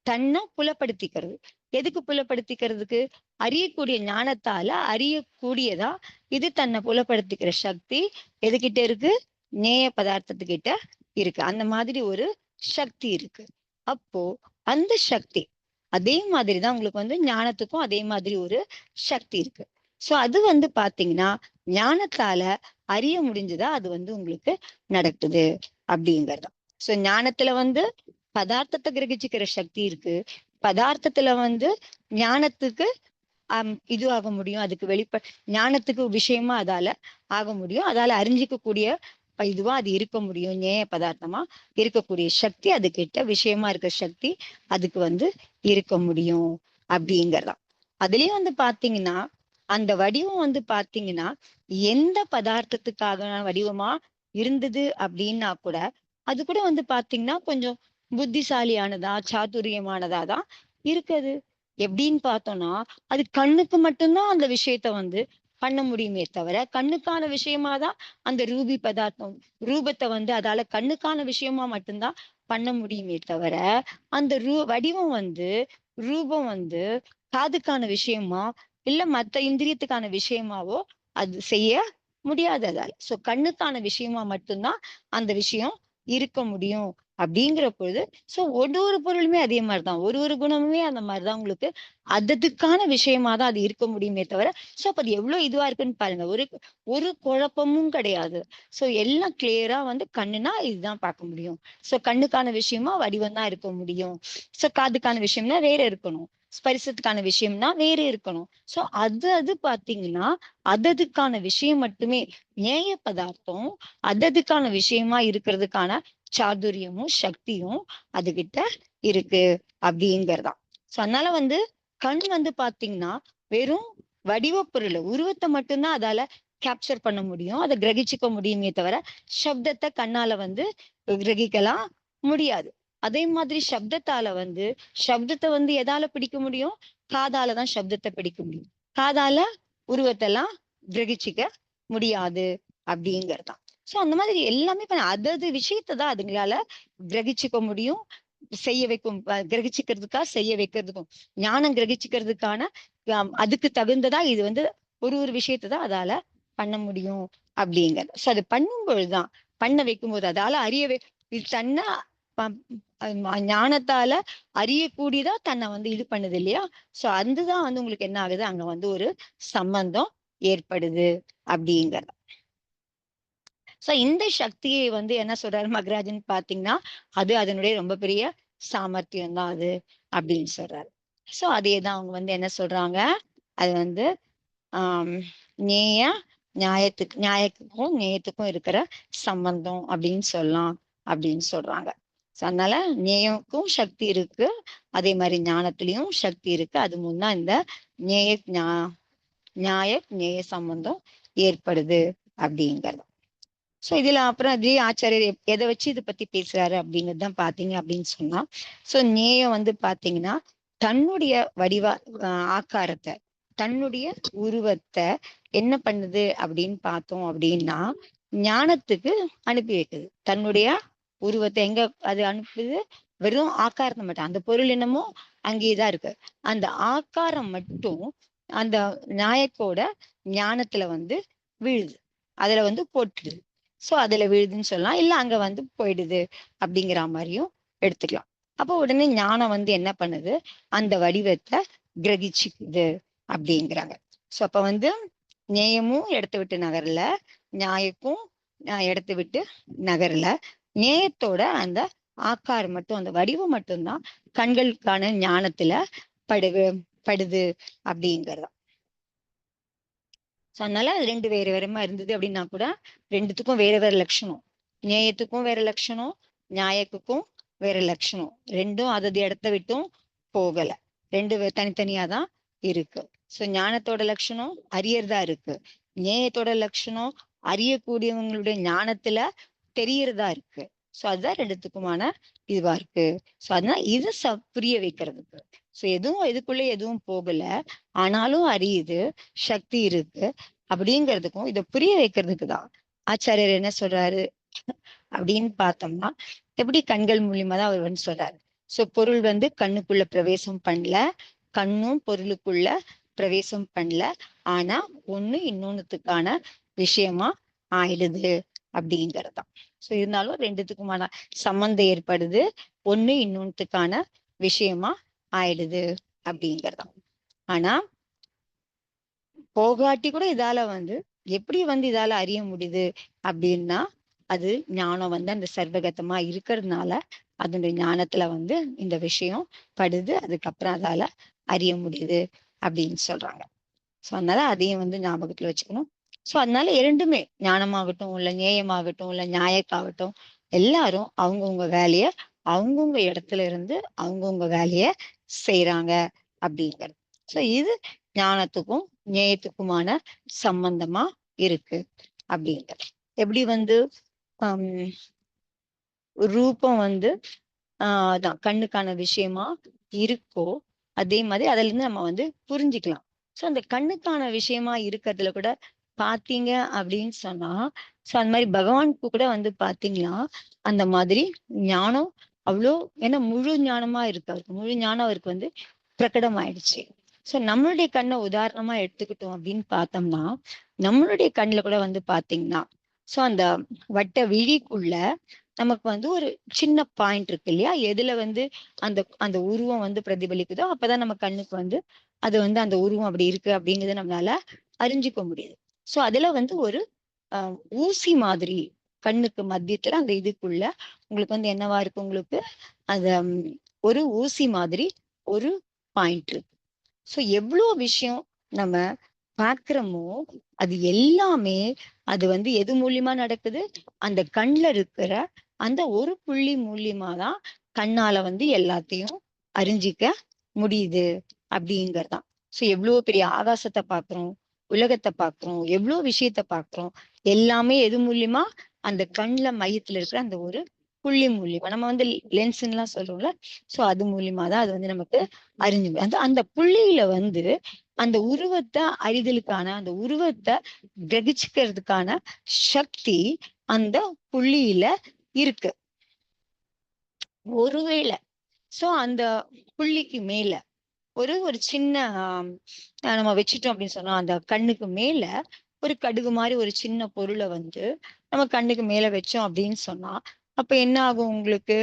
B: தன்னை புலப்படுத்திக்கிறது. எதுக்கு புலப்படுத்திக்கிறதுக்கு, அறியக்கூடிய ஞானத்தால அறியக்கூடியதா இது தன்னை புலப்படுத்திக்கிற சக்தி எதுகிட்ட இருக்கு, நேய பதார்த்தத்துக்கிட்ட இருக்கு. அந்த மாதிரி ஒரு சக்தி இருக்கு. அப்போ அந்த சக்தி அதே மாதிரிதான் உங்களுக்கு வந்து ஞானத்துக்கும் அதே மாதிரி ஒரு சக்தி இருக்கு. சோ அது வந்து பாத்தீங்கன்னா ஞானத்தால அறிய முடிஞ்சதா அது வந்து உங்களுக்கு நடக்குது அப்படிங்கறது. சோ ஞானத்துல வந்து பதார்த்தத்தை கிரகிச்சுக்கிற சக்தி இருக்கு, பதார்த்தத்துல வந்து ஞானத்துக்கு இது ஆக முடியும், அதுக்கு ஞானத்துக்கு விஷயமா அதால ஆக முடியும், அதால அறிஞ்சிக்கக்கூடிய இதுவா அது இருக்க முடியும். நேய பதார்த்தமா இருக்கக்கூடிய சக்தி அது கிட்ட விஷயமா இருக்க சக்தி அதுக்கு வந்து இருக்க முடியும் அப்படிங்கறதான். அதுலயும் வந்து பாத்தீங்கன்னா அந்த வடிவம் வந்து பாத்தீங்கன்னா எந்த பதார்த்தத்துக்காக வடிவமா இருந்தது அப்படின்னா கூட அது கூட வந்து பாத்தீங்கன்னா கொஞ்சம் புத்திசாலியானதா சாதுரியமானதா தான் இருக்குது. எப்படின்னு பார்த்தோம்னா அது கண்ணுக்கு மட்டும்தான் அந்த விஷயத்த வந்து பண்ண முடியுமே தவிர, கண்ணுக்கான விஷயமாதான் அந்த ரூபி பதார்த்தம் ரூபத்தை வந்து அதால கண்ணுக்கான விஷயமா மட்டும்தான் பண்ண முடியுமே தவிர, அந்த வடிவம் வந்து ரூபம் வந்து காதுக்கான விஷயமா இல்ல மத்த இந்திரியத்துக்கான விஷயமாவோ அது செய்ய முடியாது அதால. சோ கண்ணுக்கான விஷயமா மட்டும்தான் அந்த விஷயம் இருக்க முடியும் அப்படிங்கிற பொழுது, சோ ஒரு பொருளுமே அதே மாதிரிதான், ஒரு குணமுமே அந்த மாதிரிதான் உங்களுக்கு அதுக்கான விஷயமா தான் அது இருக்க முடியுமே தவிர. சோ அப்ப அது எவ்வளவு இதுவா இருக்குன்னு பாருங்க, ஒரு குழப்பமும் கிடையாது. சோ எல்லாம் கிளியரா வந்து கண்ணுனா இதுதான் பார்க்க முடியும், சோ கண்ணுக்கான விஷயமா வடிவம் தான் இருக்க முடியும், சோ காதுக்கான விஷயம்னா வேற இருக்கணும், ஸ்பரிசத்துக்கான விஷயம்னா வேற இருக்கணும். சோ அது பாத்தீங்கன்னா அதுக்கான விஷயம் மட்டுமே, நேய பதார்த்தம் அதுக்கான விஷயமா இருக்கிறதுக்கான சாதுரியமும் சக்தியும் அதுகிட்ட இருக்கு அப்படிங்கறதான். சோ அதனால வந்து கண் வந்து பாத்தீங்கன்னா வெறும் வடிவ பொருள் உருவத்தை மட்டும்தான் அதால கேப்சர் பண்ண முடியும், அதை கிரகிச்சுக்க முடியுமே தவிர சப்தத்தை கண்ணால வந்து கிரகிக்கலாம் முடியாது. அதே மாதிரி சப்தத்தால வந்து சப்தத்தை வந்து எதால பிடிக்க முடியும்? காதால தான் சப்தத்தை பிடிக்க முடியும். காதால உருவத்தெல்லாம் கிரகிச்சிக்க முடியாது அப்படிங்கறதுதான். சோ அந்த மாதிரி எல்லாமே அதது விஷயத்தை தான் அதுங்களால கிரகிச்சுக்க முடியும், செய்ய வைக்கும். கிரகிச்சுக்கிறதுக்கா செய்ய வைக்கிறதுக்கும், ஞானம் கிரகிச்சுக்கிறதுக்கான அதுக்கு தகுந்ததா இது வந்து ஒரு ஒரு விஷயத்தை தான் அதால பண்ண முடியும் அப்படிங்கிறது. சோ அது பண்ணும் பொழுதுதான், பண்ண வைக்கும் போது அதால இது தன்னை ஞானத்தால அறியக்கூடியதா தன்னை வந்து இது பண்ணுது இல்லையா? சோ அதுதான் வந்து உங்களுக்கு என்ன ஆகுது, அங்க வந்து ஒரு சம்பந்தம் ஏற்படுது அப்படிங்கிறது. சோ இந்த சக்தியை வந்து என்ன சொல்றாரு மகராஜன் பாத்தீங்கன்னா, அது அதனுடைய ரொம்ப பெரிய சாமர்த்தியம் தான் அது அப்படின்னு சொல்றாரு. சோ அதேதான் அவங்க வந்து என்ன சொல்றாங்க, அது வந்து ஆஹ் நேய நியாயத்துக்கும் நேயத்துக்கும் இருக்கிற சம்பந்தம் அப்படின்னு சொல்லலாம் அப்படின்னு சொல்றாங்க. அதனால நேயக்கும் சக்தி இருக்கு, அதே மாதிரி ஞானத்திலையும் சக்தி இருக்கு. அது முன்னா இந்த நேய நியாய நேய சம்பந்தம் ஏற்படுது அப்படிங்கிறது. சோ இதுல அப்புறம் அதே ஆச்சாரியர் எதை வச்சு இதை பத்தி பேசுறாரு அப்படிங்கிறது பாத்தீங்க அப்படின்னு சொன்னா, சோ நேயம் வந்து பாத்தீங்கன்னா தன்னுடைய ஆக்காரத்தை, தன்னுடைய உருவத்தை என்ன பண்ணுது அப்படின்னு பார்த்தோம் அப்படின்னா, ஞானத்துக்கு அனுப்பி வைக்குது. தன்னுடைய உருவத்தை எங்க அது அனுப்புது? வெறும் ஆக்காரத்தை மட்டும், அந்த பொருள் என்னமோ அங்கேயேதான் இருக்கு, அந்த ஆக்காரம் மட்டும் அந்த நாயக்கோட ஞானத்துல வந்து விழுது, அதுல வந்து போட்டுடுது. சோ அதுல விழுதுன்னு சொல்லலாம், இல்ல அங்க வந்து போயிடுது அப்படிங்கிற மாதிரியும் எடுத்துக்கலாம். அப்போ உடனே ஞானம் வந்து என்ன பண்ணுது, அந்த வடிவத்தை கிரகிச்சுக்குது அப்படிங்கிறாங்க. சோ அப்ப வந்து நேயமும் இடத்தை விட்டு நகரல, நியாயக்கும் இடத்தை விட்டு நகரல. நேயத்தோட அந்த ஆக்காரம் மட்டும், அந்த வடிவம் மட்டும்தான் கண்களுக்கான ஞானத்துல படுது அப்படிங்கிறது. சோ அதனால அது ரெண்டு வேற வேறமா இருந்தது அப்படின்னா கூட ரெண்டுத்துக்கும் வேற வேற லட்சணம். நேயத்துக்கும் வேற லட்சணம், நியாயத்துக்கும் வேற லட்சணம். ரெண்டும் அதது இடத்த விட்டும் போகல, ரெண்டு தனித்தனியாதான் இருக்கு. சோ ஞானத்தோட லட்சணம் அறியறதா இருக்கு, நேயத்தோட லட்சணம் அறியக்கூடியவங்களுடைய ஞானத்துல தெரியறதா இருக்கு. சோ அதுதான் ரெண்டுத்துக்குமான இதுவா இருக்கு. சோ அதனால இது புரிய வைக்கிறதுக்கு. சோ எதுவும் இதுக்குள்ள எதுவும் போகல, ஆனாலும் அறியுது, சக்தி இருக்கு அப்படிங்கிறதுக்கும் இதை புரிய வைக்கிறதுக்கு தான் ஆச்சாரியர் என்ன சொல்றாரு அப்படின்னு பார்த்தோம்னா, எப்படி கண்கள் மூலியமா தான் அவர் வந்து சொல்றாரு. சோ பொருள் வந்து கண்ணுக்குள்ள பிரவேசம் பண்ணல, கண்ணும் பொருளுக்குள்ள பிரவேசம் பண்ணல, ஆனா ஒண்ணு இன்னொன்னுத்துக்கான விஷயமா ஆயிடுது அப்படிங்கறதுதான். சோ இருந்தாலும் ரெண்டுத்துக்குமான சம்பந்தம் ஏற்படுது, ஒண்ணு இன்னொன்னுத்துக்கான விஷயமா ஆயிடுது அப்படிங்கறதுதான். ஆனா போகாட்டி கூட இதால வந்து எப்படி வந்து இதால அறிய முடியுது அப்படின்னா, அது ஞானம் வந்து அந்த சர்வகத்தமா இருக்கிறதுனால அதனுடைய ஞானத்துல வந்து இந்த விஷயம் படுது, அதுக்கப்புறம் அதால அறிய முடியுது அப்படின்னு சொல்றாங்க. சோ அதனால அதையும் வந்து ஞாபகத்துல வச்சுக்கணும். சோ அதனால இரண்டுமே, ஞானமாகட்டும் இல்ல நேயமாகட்டும் இல்ல நியாயக்காகட்டும், எல்லாரும் அவங்கவுங்க வேலைய அவங்கவுங்க இடத்துல இருந்து அவங்கவுங்க வேலைய செய்யறாங்க அப்படிங்கிறது. சோ இது ஞானத்துக்கும் நேயத்துக்குமான சம்பந்தமா இருக்கு அப்படிங்கிறது. எப்படி வந்து ஆஹ் ரூபம் வந்து அதான் கண்ணுக்கான விஷயமா இருக்கோ, அதே மாதிரி அதுல இருந்து நம்ம வந்து புரிஞ்சுக்கலாம். சோ அந்த கண்ணுக்கான விஷயமா இருக்கிறதுல கூட பாத்தீங்க அப்படின்னு சொன்னா, சோ அந்த மாதிரி பகவானுக்கு கூட வந்து பாத்தீங்கன்னா அந்த மாதிரி ஞானம் அவ்வளோ, ஏன்னா முழு ஞானமா இருக்கு அவருக்கு, முழு ஞானம் அவருக்கு வந்து பிரகடம் ஆயிடுச்சு. சோ நம்மளுடைய கண்ணை உதாரணமா எடுத்துக்கிட்டோம் அப்படின்னு பார்த்தோம்னா, நம்மளுடைய கண்ணுல கூட வந்து பாத்தீங்கன்னா, சோ அந்த வட்ட விழிக்குள்ள நமக்கு வந்து ஒரு சின்ன பாயிண்ட் இருக்கு இல்லையா, எதுல வந்து அந்த அந்த உருவம் வந்து பிரதிபலிக்குதோ அப்பதான் நம்ம கண்ணுக்கு வந்து அது வந்து அந்த உருவம் அப்படி இருக்கு அப்படிங்கறத நம்மளால அறிஞ்சுக்க முடியுது. சோ அதுல வந்து ஒரு ஊசி மாதிரி கண்ணுக்கு மத்தியத்துல அந்த இதுக்குள்ள உங்களுக்கு வந்து என்னவா இருக்கு, உங்களுக்கு அந்த ஒரு ஊசி மாதிரி ஒரு பாயிண்ட் இருக்கு. சோ எவ்வளவு விஷயம் நம்ம பார்க்கிறோமோ அது எல்லாமே அது வந்து எது மூலியமா நடக்குது, அந்த கண்ல இருக்கிற அந்த ஒரு புள்ளி மூலியமா தான் கண்ணால வந்து எல்லாத்தையும் அறிஞ்சிக்க முடியுது அப்படிங்கறதுதான். சோ எவ்வளவு பெரிய ஆகாசத்தை பாக்குறோம், உலகத்தை பாக்குறோம், எவ்வளவு விஷயத்த பாக்குறோம், எல்லாமே எது மூலியமா, அந்த கண்ல மையத்துல இருக்கிற அந்த ஒரு புள்ளி மூலியமா நம்ம வந்து லென்ஸ்ன்னு எல்லாம் சொல்றோம்ல. சோ அது மூலியமா தான் அது வந்து நமக்கு அறிஞ்சு அந்த அந்த புள்ளியில வந்து அந்த உருவத்தை அறிதலுக்கான அந்த உருவத்தை கிரகிச்சுக்கிறதுக்கான சக்தி அந்த புள்ளியில இருக்கு. ஒருவேளை சோ அந்த புள்ளிக்கு மேல ஒரு ஒரு சின்ன நம்ம வச்சுட்டோம் அப்படின்னு சொன்னா அந்த கண்ணுக்கு மேல ஒரு கடுகு மாதிரி ஒரு சின்ன பொருளை வந்து நம்ம கண்ணுக்கு மேல வச்சோம் அப்படின்னு சொன்னா அப்ப என்ன ஆகும் உங்களுக்கு?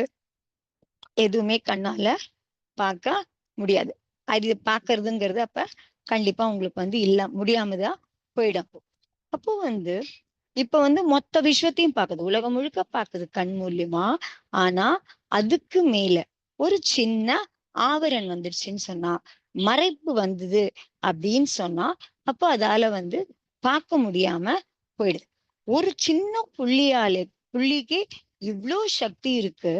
B: எதுவுமே கண்ணால பார்க்க முடியாது. அது பாக்குறதுங்கிறது அப்ப கண்டிப்பா உங்களுக்கு வந்து இல்ல முடியாமதான் போயிடும். அப்போ வந்து இப்ப வந்து மொத்த விஷயத்தையும் பாக்குது, உலகம் முழுக்க பாக்குது கண் மூலியமா. ஆனா அதுக்கு மேல ஒரு சின்ன ஆவரணம் வந்துருச்சுன்னு சொன்னா, மறைப்பு வந்தது அப்படின்னு சொன்னா, அப்ப அதால வந்து பார்க்க முடியாம போயிடுது. ஒரு சின்ன புள்ளிக்கு இவ்ளோ சக்தி இருக்கு.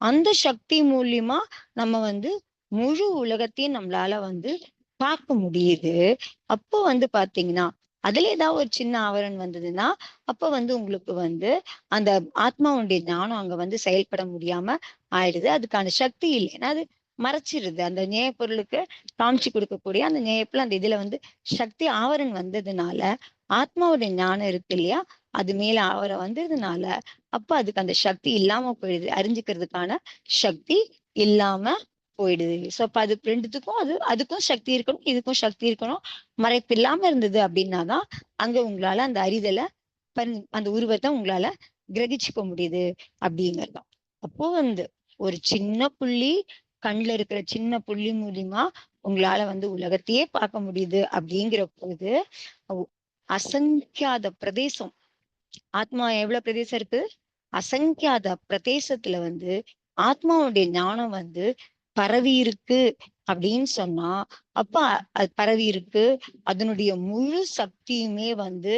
B: அந்த சக்தி மூலியமா நம்ம வந்து முழு உலகத்தையும் நம்மளால வந்து பார்க்க முடியுது. அப்போ வந்து பாத்தீங்கன்னா அதுல ஏதாவது ஒரு சின்ன ஆவரணம் வந்ததுன்னா அப்ப வந்து உங்களுக்கு வந்து அந்த ஆத்மாவுடைய ஞானம் அங்க வந்து செயல்பட முடியாம ஆயிடுது. அதுக்கான சக்தி இல்லை. ஏன்னா அது மறைச்சிருது. அந்த நேய பொருளுக்கு காமிச்சு கொடுக்கக்கூடிய அந்த நேயப்புல அந்த இதுல வந்து சக்தி ஆவரணம் வந்ததுனால ஆத்மாவுடைய ஞானம் இருக்கு இல்லையா, அது மேல ஆவரம் வந்ததுனால அப்ப அதுக்கு அந்த சக்தி இல்லாம போயிடுது. அறிஞ்சுக்கிறதுக்கான சக்தி இல்லாம போயிடுது. சோ அப்ப அது ரெண்டுத்துக்கும் அதுக்கும் சக்தி இருக்கணும், இதுக்கும் சக்தி இருக்கணும். மறைப்பு இல்லாம இருந்தது அப்படின்னாதான் அங்க உங்களால அந்த அறிதலை அந்த உருவத்தை உங்களால கிரகிச்சுக்க முடியுது அப்படிங்கறதுதான். அப்போ வந்து ஒரு சின்ன புள்ளி, கண்ணுல இருக்கிற சின்ன புள்ளி மூலியமா உங்களால வந்து உலகத்தையே பார்க்க முடியுது அப்படிங்கிற போது அசங்கியாத பிரதேசம், ஆத்மா எவ்வளவு பிரதேசம் இருக்கு, அசங்கியாத பிரதேசத்துல வந்து ஆத்மாவுடைய ஞானம் வந்து பரவி இருக்கு அப்படின்னு சொன்னா அப்ப அது பரவி இருக்கு, அதனுடைய முழு சக்தியுமே வந்து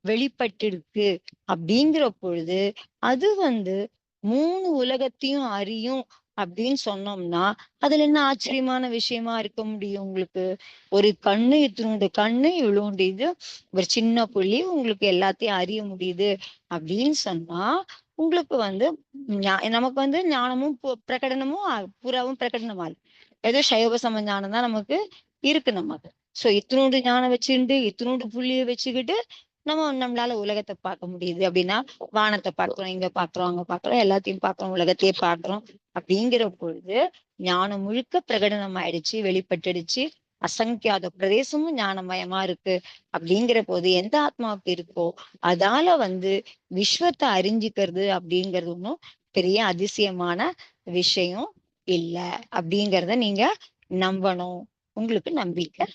B: வெளிப்பட்டிருக்கு அப்படிங்கிற பொழுது அது வந்து 3 உலகத்தையும் அறியும் அப்படின்னு சொன்னோம்னா அதுல என்ன ஆச்சரியமான விஷயமா இருக்க முடியும் உங்களுக்கு? ஒரு கண்ணு இத்தினோண்டு கண்ணு இவ்வளோண்டு இது ஒரு சின்ன புள்ளி உங்களுக்கு எல்லாத்தையும் அறிய முடியுது அப்படின்னு சொன்னா உங்களுக்கு வந்து நமக்கு வந்து ஞானமும் பிரகடனமும் பூராவும் பிரகடனமால் ஏதோ சைவ சம ஞானம் தான் நமக்கு இருக்கு நமக்கு. சோ இத்தினோண்டு ஞானம் வச்சுக்கிட்டு இத்தினோண்டு புள்ளிய வச்சுக்கிட்டு நம்மளால உலகத்தை பார்க்க முடியுது அப்படின்னா வானத்தை பார்க்கிறோம், இங்க பார்க்கிறோம், அங்க பார்க்கிறோம், எல்லாத்தையும் பார்க்கிறோம், உலகத்தையே பார்க்கிறோம் அப்படிங்கிற பொழுது ஞானம் முழுக்க பிரகடனம் ஆயிடுச்சு, வெளிப்பட்டுடுச்சு. அசங்கியாத பிரதேசமும் ஞானமயமா இருக்கு அப்படிங்கிற போது எந்த ஆத்மாவுக்கு இருக்கோ அதால வந்து விஸ்வத்தை அறிஞ்சிக்கிறது அப்படிங்கிறது ஒன்றும் பெரிய அதிசயமான விஷயம் இல்ல அப்படிங்கிறத நீங்க நம்பணும். உங்களுக்கு நம்பிக்கை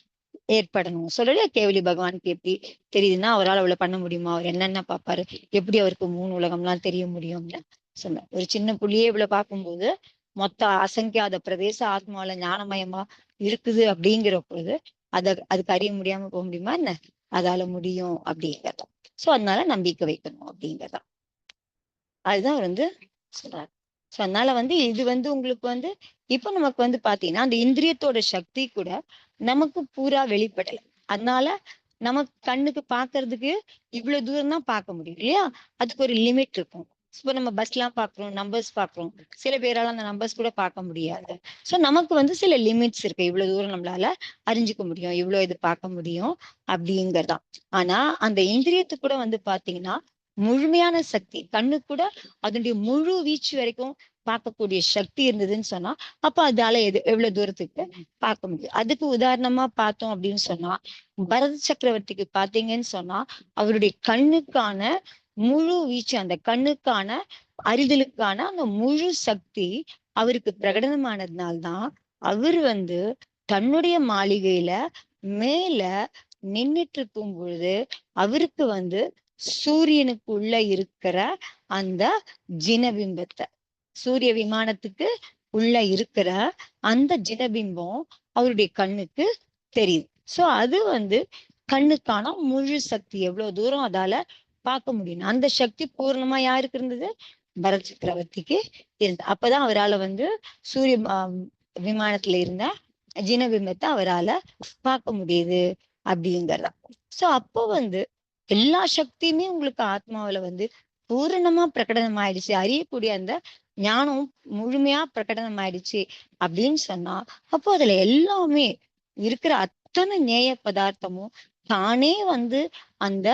B: ஏற்படணும். சொல்லலையா கேவலி பகவானுக்கு எப்படி தெரியுதுன்னா அவரால் அவ்வளவு பண்ண முடியுமா, அவர் என்னென்ன பார்ப்பாரு, எப்படி அவருக்கு 3 உலகம்லாம் தெரிய முடியும்னு சொன்ன. ஒரு சின்ன புள்ளியே இவ்வளவு பார்க்கும்போது மொத்த அசங்கியாத பிரதேச ஆத்மாவில ஞானமயமா இருக்குது அப்படிங்கிற பொழுது அதுக்கு அறிய முடியாம போக முடியுமா என்ன? அதால முடியும் அப்படிங்கிறதா. சோ அதனால நம்பிக்கை வைக்கணும் அப்படிங்கிறதா. அதுதான் அவர் வந்து சொல்றாரு. சோ அதனால வந்து இது வந்து உங்களுக்கு வந்து இப்ப நமக்கு வந்து பாத்தீங்கன்னா அந்த இந்திரியத்தோட சக்தி கூட நமக்கு பூரா வெளிப்படல. அதனால நமக்கு கண்ணுக்கு பாக்குறதுக்கு இவ்வளவு தூரம் தான் பார்க்க முடியும் இல்லையா, அதுக்கு ஒரு லிமிட் இருக்கும். இப்ப நம்ம பஸ் எல்லாம் பாக்குறோம், நம்பர்ஸ் பாக்குறோம், சில பேரால அந்த நம்பர்ஸ் கூட பார்க்க முடியாது. சோ நமக்கு வந்து சில லிமிட்ஸ் இருக்கு, இவ்வளவு தூரம் நம்மளால அறிஞ்சுக்க முடியும், இவ்வளவு இது பார்க்க முடியும் அப்படிங்கறதான். ஆனா அந்த இந்திரியத்துக்கு கூட வந்து பாத்தீங்கன்னா முழுமையான சக்தி, கண்ணு கூட அதனுடைய முழு வீச்சு வரைக்கும் பார்க்கக்கூடிய சக்தி இருந்ததுன்னு சொன்னா அப்ப அதால எவ்வளவு தூரத்துக்கு பார்க்க முடியும். அதுக்கு உதாரணமா பார்த்தோம் அப்படின்னு சொன்னா பரத சக்கரவர்த்திக்கு பாத்தீங்கன்னு சொன்னா அவருடைய கண்ணுக்கான முழு வீச்சு, அந்த கண்ணுக்கான அறிதலுக்கான அந்த முழு சக்தி அவருக்கு பிரகடனமானதுனால்தான் அவர் வந்து தன்னுடைய மாளிகையில மேல நின்னுட்டு இருக்கும் பொழுது அவருக்கு வந்து சூரியனுக்குள்ள இருக்கிற அந்த ஜினபிம்பத்தை, சூரிய விமானத்துக்கு உள்ள இருக்கிற அந்த ஜினபிம்பம் அவருடைய கண்ணுக்கு தெரியுது. சோ அது வந்து கண்ணுக்கான முழு சக்தி, எவ்வளவு தூரம் அதால பார்க்க முடியும் அந்த சக்தி பூர்ணமா யாருக்கு இருந்தது? பரத் சக்கரவர்த்திக்கு இருந்தது. அப்பதான் அவரால் வந்து சூரிய விமானத்துல இருந்த ஜினபிம்பத்தை அவரால பார்க்க முடியுது அப்படிங்கிறதா. சோ அப்போ வந்து எல்லா சக்தியுமே உங்களுக்கு ஆத்மாவில வந்து பூரணமா பிரகடனம் ஆயிடுச்சு. அறியக்கூடிய அந்த ஞானம் முழுமையா பிரகடனம் ஆயிடுச்சு அப்படின்னு சொன்னா, அப்போ அதுல எல்லாமே இருக்கிற அத்தனை நேய பதார்த்தமும் தானே வந்து அந்த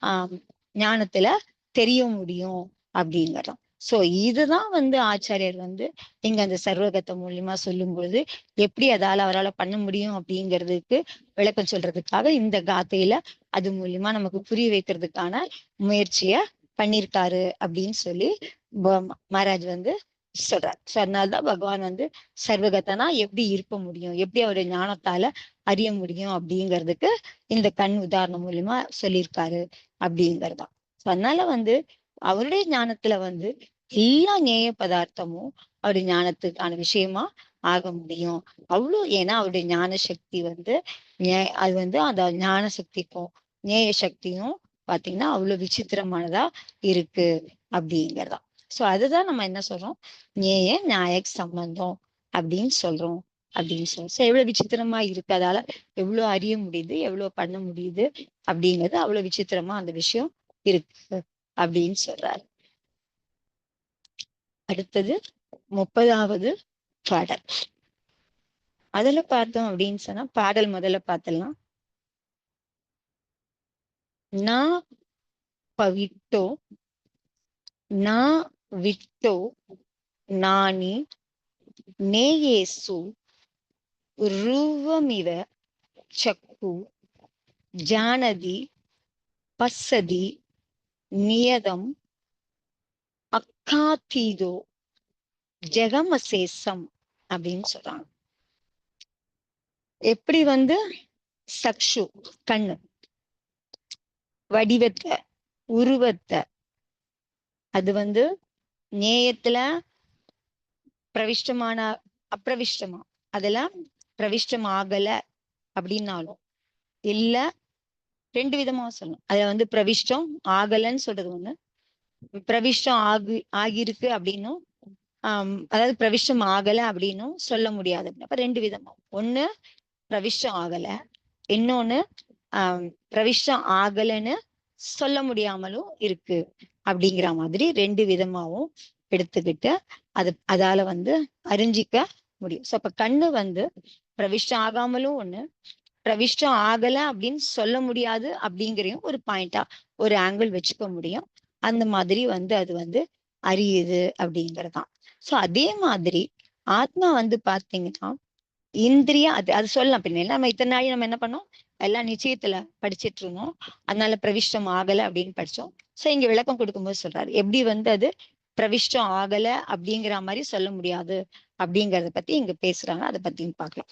B: ஆஹ் ஞானத்துல தெரிய முடியும் அப்படிங்கிறோம். சோ இதுதான் வந்து ஆச்சாரியர் வந்து இங்க அந்த சர்வகத்தை மூலியமா சொல்லும் பொழுது எப்படி அதால அவரால் பண்ண முடியும் அப்படிங்கிறதுக்கு விளக்கம் சொல்றதுக்காக இந்த காத்தையில அது மூலியமா நமக்கு புரிய வைக்கிறதுக்கான முயற்சிய பண்ணியிருக்காரு அப்படின்னு சொல்லி மகாராஜ் வந்து சொல்றார். சோ அதனாலதான் பகவான் வந்து சர்வகத்தனா எப்படி இருக்க முடியும், எப்படி அவருடைய ஞானத்தால அறிய முடியும் அப்படிங்கிறதுக்கு இந்த கண் உதாரணம் மூலியமா சொல்லியிருக்காரு அப்படிங்கிறதான். சோ அதனால வந்து அவருடைய ஞானத்துல வந்து எல்லா நேய பதார்த்தமும் அவருடைய ஞானத்துக்கான விஷயமா ஆக முடியும். அவ்வளவு ஏன்னா அவருடைய ஞான சக்தி வந்து அது வந்து அந்த ஞான சக்திக்கும் நேய சக்தியும் பாத்தீங்கன்னா அவ்வளவு விசித்திரமானதா இருக்கு அப்படிங்கிறதா. சோ அதுதான் நம்ம என்ன சொல்றோம், நேய நாயக் சம்பந்தம் அப்படின்னு சொல்றோம் அப்படின்னு சொல்றோம். சோ எவ்வளவு விசித்திரமா இருக்கு, அதால எவ்வளவு அறிய முடியுது, எவ்வளவு பண்ண முடியுது அப்படிங்கிறது அவ்வளவு விசித்திரமா அந்த விஷயம் இருக்கு அப்படின்னு சொல்றாரு. அடுத்தது 30வது பாடல். அதுல பார்த்தோம் அப்படின்னு சொன்னா பாடல் முதல்ல பார்த்தலாம். நா பவிட்டோ நா விட்டோ நானி நேயேசு ரூவமிவ சக்கு ஜானதி பஸ்ஸதி நியதம் அக்காதீதோ ஜெகமசேசம் அப்படின்னு சொல்றாங்க. எப்படி வந்து சக்ஷு கண்ணு வடிவத்தை உருவத்தை அது வந்து நேயத்துல பிரவிஷ்டமான அப்பிரவிஷ்டமா அதெல்லாம் பிரவிஷ்டம் ஆகல அப்படின்னாலும் இல்ல, ரெண்டு விதமா சொல்லணும். அதுல வந்து பிரவிஷ்டம் ஆகலன்னு சொல்றது ஒண்ணு, பிரவிஷ்டம் ஆகியிருக்கு அப்படின்னும் அதாவது பிரவிஷ்டம் ஆகல அப்படின்னும் சொல்ல முடியாது. அப்ப ரெண்டு விதமா, ஒண்ணு பிரவிஷ்டம் ஆகல, இன்னொன்னு பிரவிஷ்டம் ஆகலைன்னு சொல்ல முடியாமலும் இருக்கு அப்படிங்கிற மாதிரி ரெண்டு விதமாவும் எடுத்துக்கிட்டு அதால வந்து அறிஞ்சிக்க முடியும். சோ அப்ப கண்ணு வந்து பிரவிஷ்டம் ஆகாமலும் ஒண்ணு, பிரவிஷ்டம் ஆகல அப்படின்னு சொல்ல முடியாது அப்படிங்கிறையும் ஒரு பாயிண்டா ஒரு ஆங்கிள் வச்சுக்க முடியும். அந்த மாதிரி வந்து அது வந்து அறியுது அப்படிங்கறதுதான். சோ அதே மாதிரி ஆத்மா வந்து பாத்தீங்கன்னா இந்திரியா அது சொல்லலாம். பின்ன நம்ம இத்தனை நாளைக்கு நம்ம என்ன பண்ணோம், எல்லாம் நிச்சயத்துல படிச்சிட்டு இருந்தோம், அதனால பிரவிஷ்டம் ஆகல அப்படின்னு படிச்சோம். சோ இங்க விளக்கம் கொடுக்கும்போது சொல்றாரு எப்படி வந்து அது பிரவிஷ்டம் ஆகல அப்படிங்கிற மாதிரி சொல்ல முடியாது அப்படிங்கறத பத்தி இங்க பேசுறாங்க. அதை பத்தியும் பார்க்கலாம்.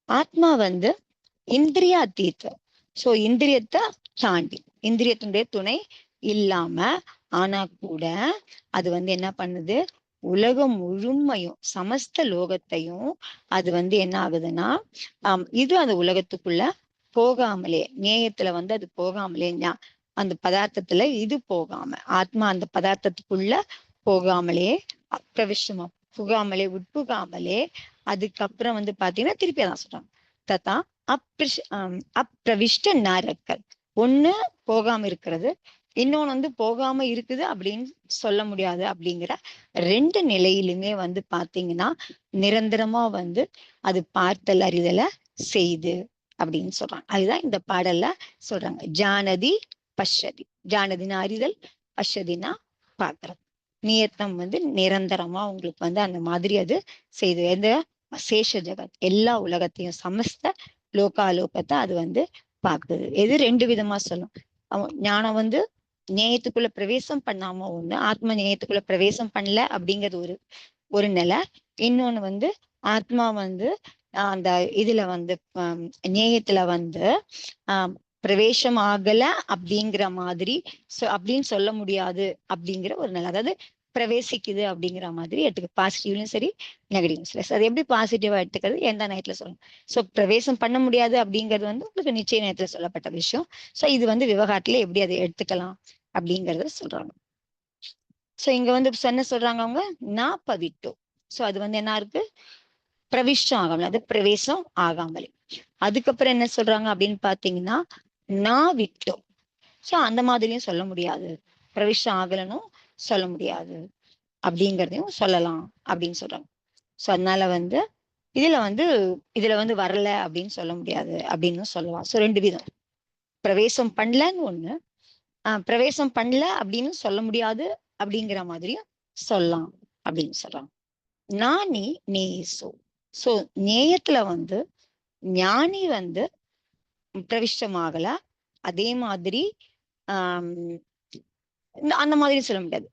B: ஆத்மா வந்து இந்திரியா அத்தீத்த, சோ இந்திரியத்தை தாண்டி, இந்திரியத்தினுடைய துணை இல்லாம ஆனா கூட அது வந்து என்ன பண்ணுது, உலகம் முழுமையும் சமஸ்த லோகத்தையும் அது வந்து என்ன ஆகுதுன்னா இது அந்த உலகத்துக்குள்ள போகாமலே, நேயத்துல வந்து அது போகாமலே, அந்த பதார்த்தத்துல இது போகாம, ஆத்மா அந்த பதார்த்தத்துக்குள்ள போகாமலே அப்பிரவிஷ்டமா புகாமலே உட்புகாமலே அதுக்கப்புறம் வந்து பாத்தீங்கன்னா திருப்பி அதான் சொல்றாங்க, தத்தா அப்பிரவிஷ்ட நரக்கல். ஒண்ணு போகாம இருக்கிறது, இன்னொன்னு வந்து போகாம இருக்குது அப்படின்னு சொல்ல முடியாது. அப்படிங்கிற ரெண்டு நிலையிலுமே வந்து பாத்தீங்கன்னா நிரந்தரமா வந்து அது பார்த்தல் அறிதலை செய்து அப்படின்னு சொல்றாங்க. அதுதான் இந்த பாடல்ல சொல்றாங்க. ஜானதி பஷ்யதி, ஜானதினா அறிதல், பஷ்யதினா பாக்குறது. நியத்தம் வந்து நிரந்தரமா உங்களுக்கு வந்து அந்த மாதிரி அது செய்து எந்த சேஷ ஜெகத் எல்லா உலகத்தையும் சமஸ்த லோகாலோகத்தை அது வந்து பாக்குது. எது ரெண்டு விதமா சொல்லும். ஞானம் வந்து நேயத்துக்குள்ள பிரவேசம் பண்ணாம ஒண்ணு, ஆத்ம நேயத்துக்குள்ள பிரவேசம் பண்ணல அப்படிங்கிறது ஒரு நிலை. இன்னொன்னு வந்து ஆத்மா வந்து அந்த இதுல வந்து நேயத்துல வந்து பிரவேசம் ஆகல அப்படிங்கிற மாதிரி அப்படின்னு சொல்ல முடியாது அப்படிங்கிற ஒரு நிலை. அதாவது பிரவேசிக்குது அப்படிங்கிற மாதிரி எடுத்துக்க, பாசிட்டிவ்லயும் சரி நெகட்டிவ்லும் சரி. அது எப்படி பாசிட்டிவா எடுத்துக்கிறது, எந்த நேரத்துல சொல்லணும். சோ பிரவேசம் பண்ண முடியாது அப்படிங்கிறது வந்து உங்களுக்கு நிச்சய நேரத்துல சொல்லப்பட்ட விஷயம். சோ இது வந்து விவகாரத்துல எப்படி அதை எடுத்துக்கலாம் அப்படிங்கறத சொல்றாங்க. சோ இங்க வந்து என்ன சொல்றாங்க அவங்க, நான் பவிட்டோ. சோ அது வந்து என்ன இருக்கு, பிரவிஷ்டம் ஆகாமலே, அது பிரவேசம் ஆகாமலே. அதுக்கப்புறம் என்ன சொல்றாங்க அப்படின்னு பாத்தீங்கன்னா நான் விட்டோ. சோ அந்த மாதிரியும் சொல்ல முடியாது, பிரவிஷ்டம் ஆகலனும் சொல்ல முடியாது. அப்படிங்கிறதையும் சொல்லலாம் அப்படின்னு சொல்றாங்க. ஸோ அதனால வந்து இதுல வந்து வரல அப்படின்னு சொல்ல முடியாது அப்படின்னு சொல்லலாம். ஸோ 2 விதம். பிரவேசம் பண்ணலன்னு ஒண்ணு, பிரவேசம் பண்ணல அப்படின்னு சொல்ல முடியாது அப்படிங்கிற மாதிரியும் சொல்லலாம் அப்படின்னு சொல்றாங்க. நானி நேசோ. ஸோ நேயத்துல வந்து ஞானி வந்து பிரவிஷ்டமாகல, அதே மாதிரி ஆஹ் அந்த மாதிரி சொல்ல முடியாது.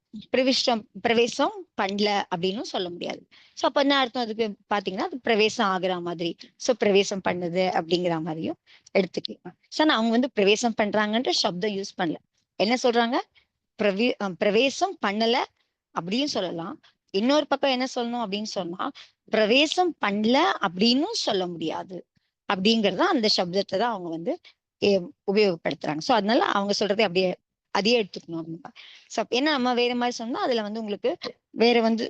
B: பிரவேசம் பண்ணல அப்படின்னு சொல்ல முடியாது. சோ அப்ப என்ன அர்த்தம் அதுக்கு பாத்தீங்கன்னா, அது பிரவேசம் ஆகுற மாதிரி. சோ பிரவேசம் பண்ணுது அப்படிங்கிற மாதிரியும் எடுத்துக்கலாம். சோ அவங்க வந்து பிரவேசம் பண்றாங்கன்ற சப்தம் யூஸ் பண்ணல. என்ன சொல்றாங்க? பிரவேசம் பண்ணல அப்படின்னு சொல்லலாம். இன்னொரு பக்கம் என்ன சொல்லணும் அப்படின்னு சொன்னா, பிரவேசம் பண்ணல அப்படின்னு சொல்ல முடியாது அப்படிங்கறத அந்த சப்தத்தை தான் அவங்க வந்து உபயோகப்படுத்துறாங்க. சோ அதனால அவங்க சொல்றதை அப்படியே அதையே எடுத்துக்கணும். ஏன்னா நம்ம வேற மாதிரி சொன்னா அதுல வந்து உங்களுக்கு வேற வந்து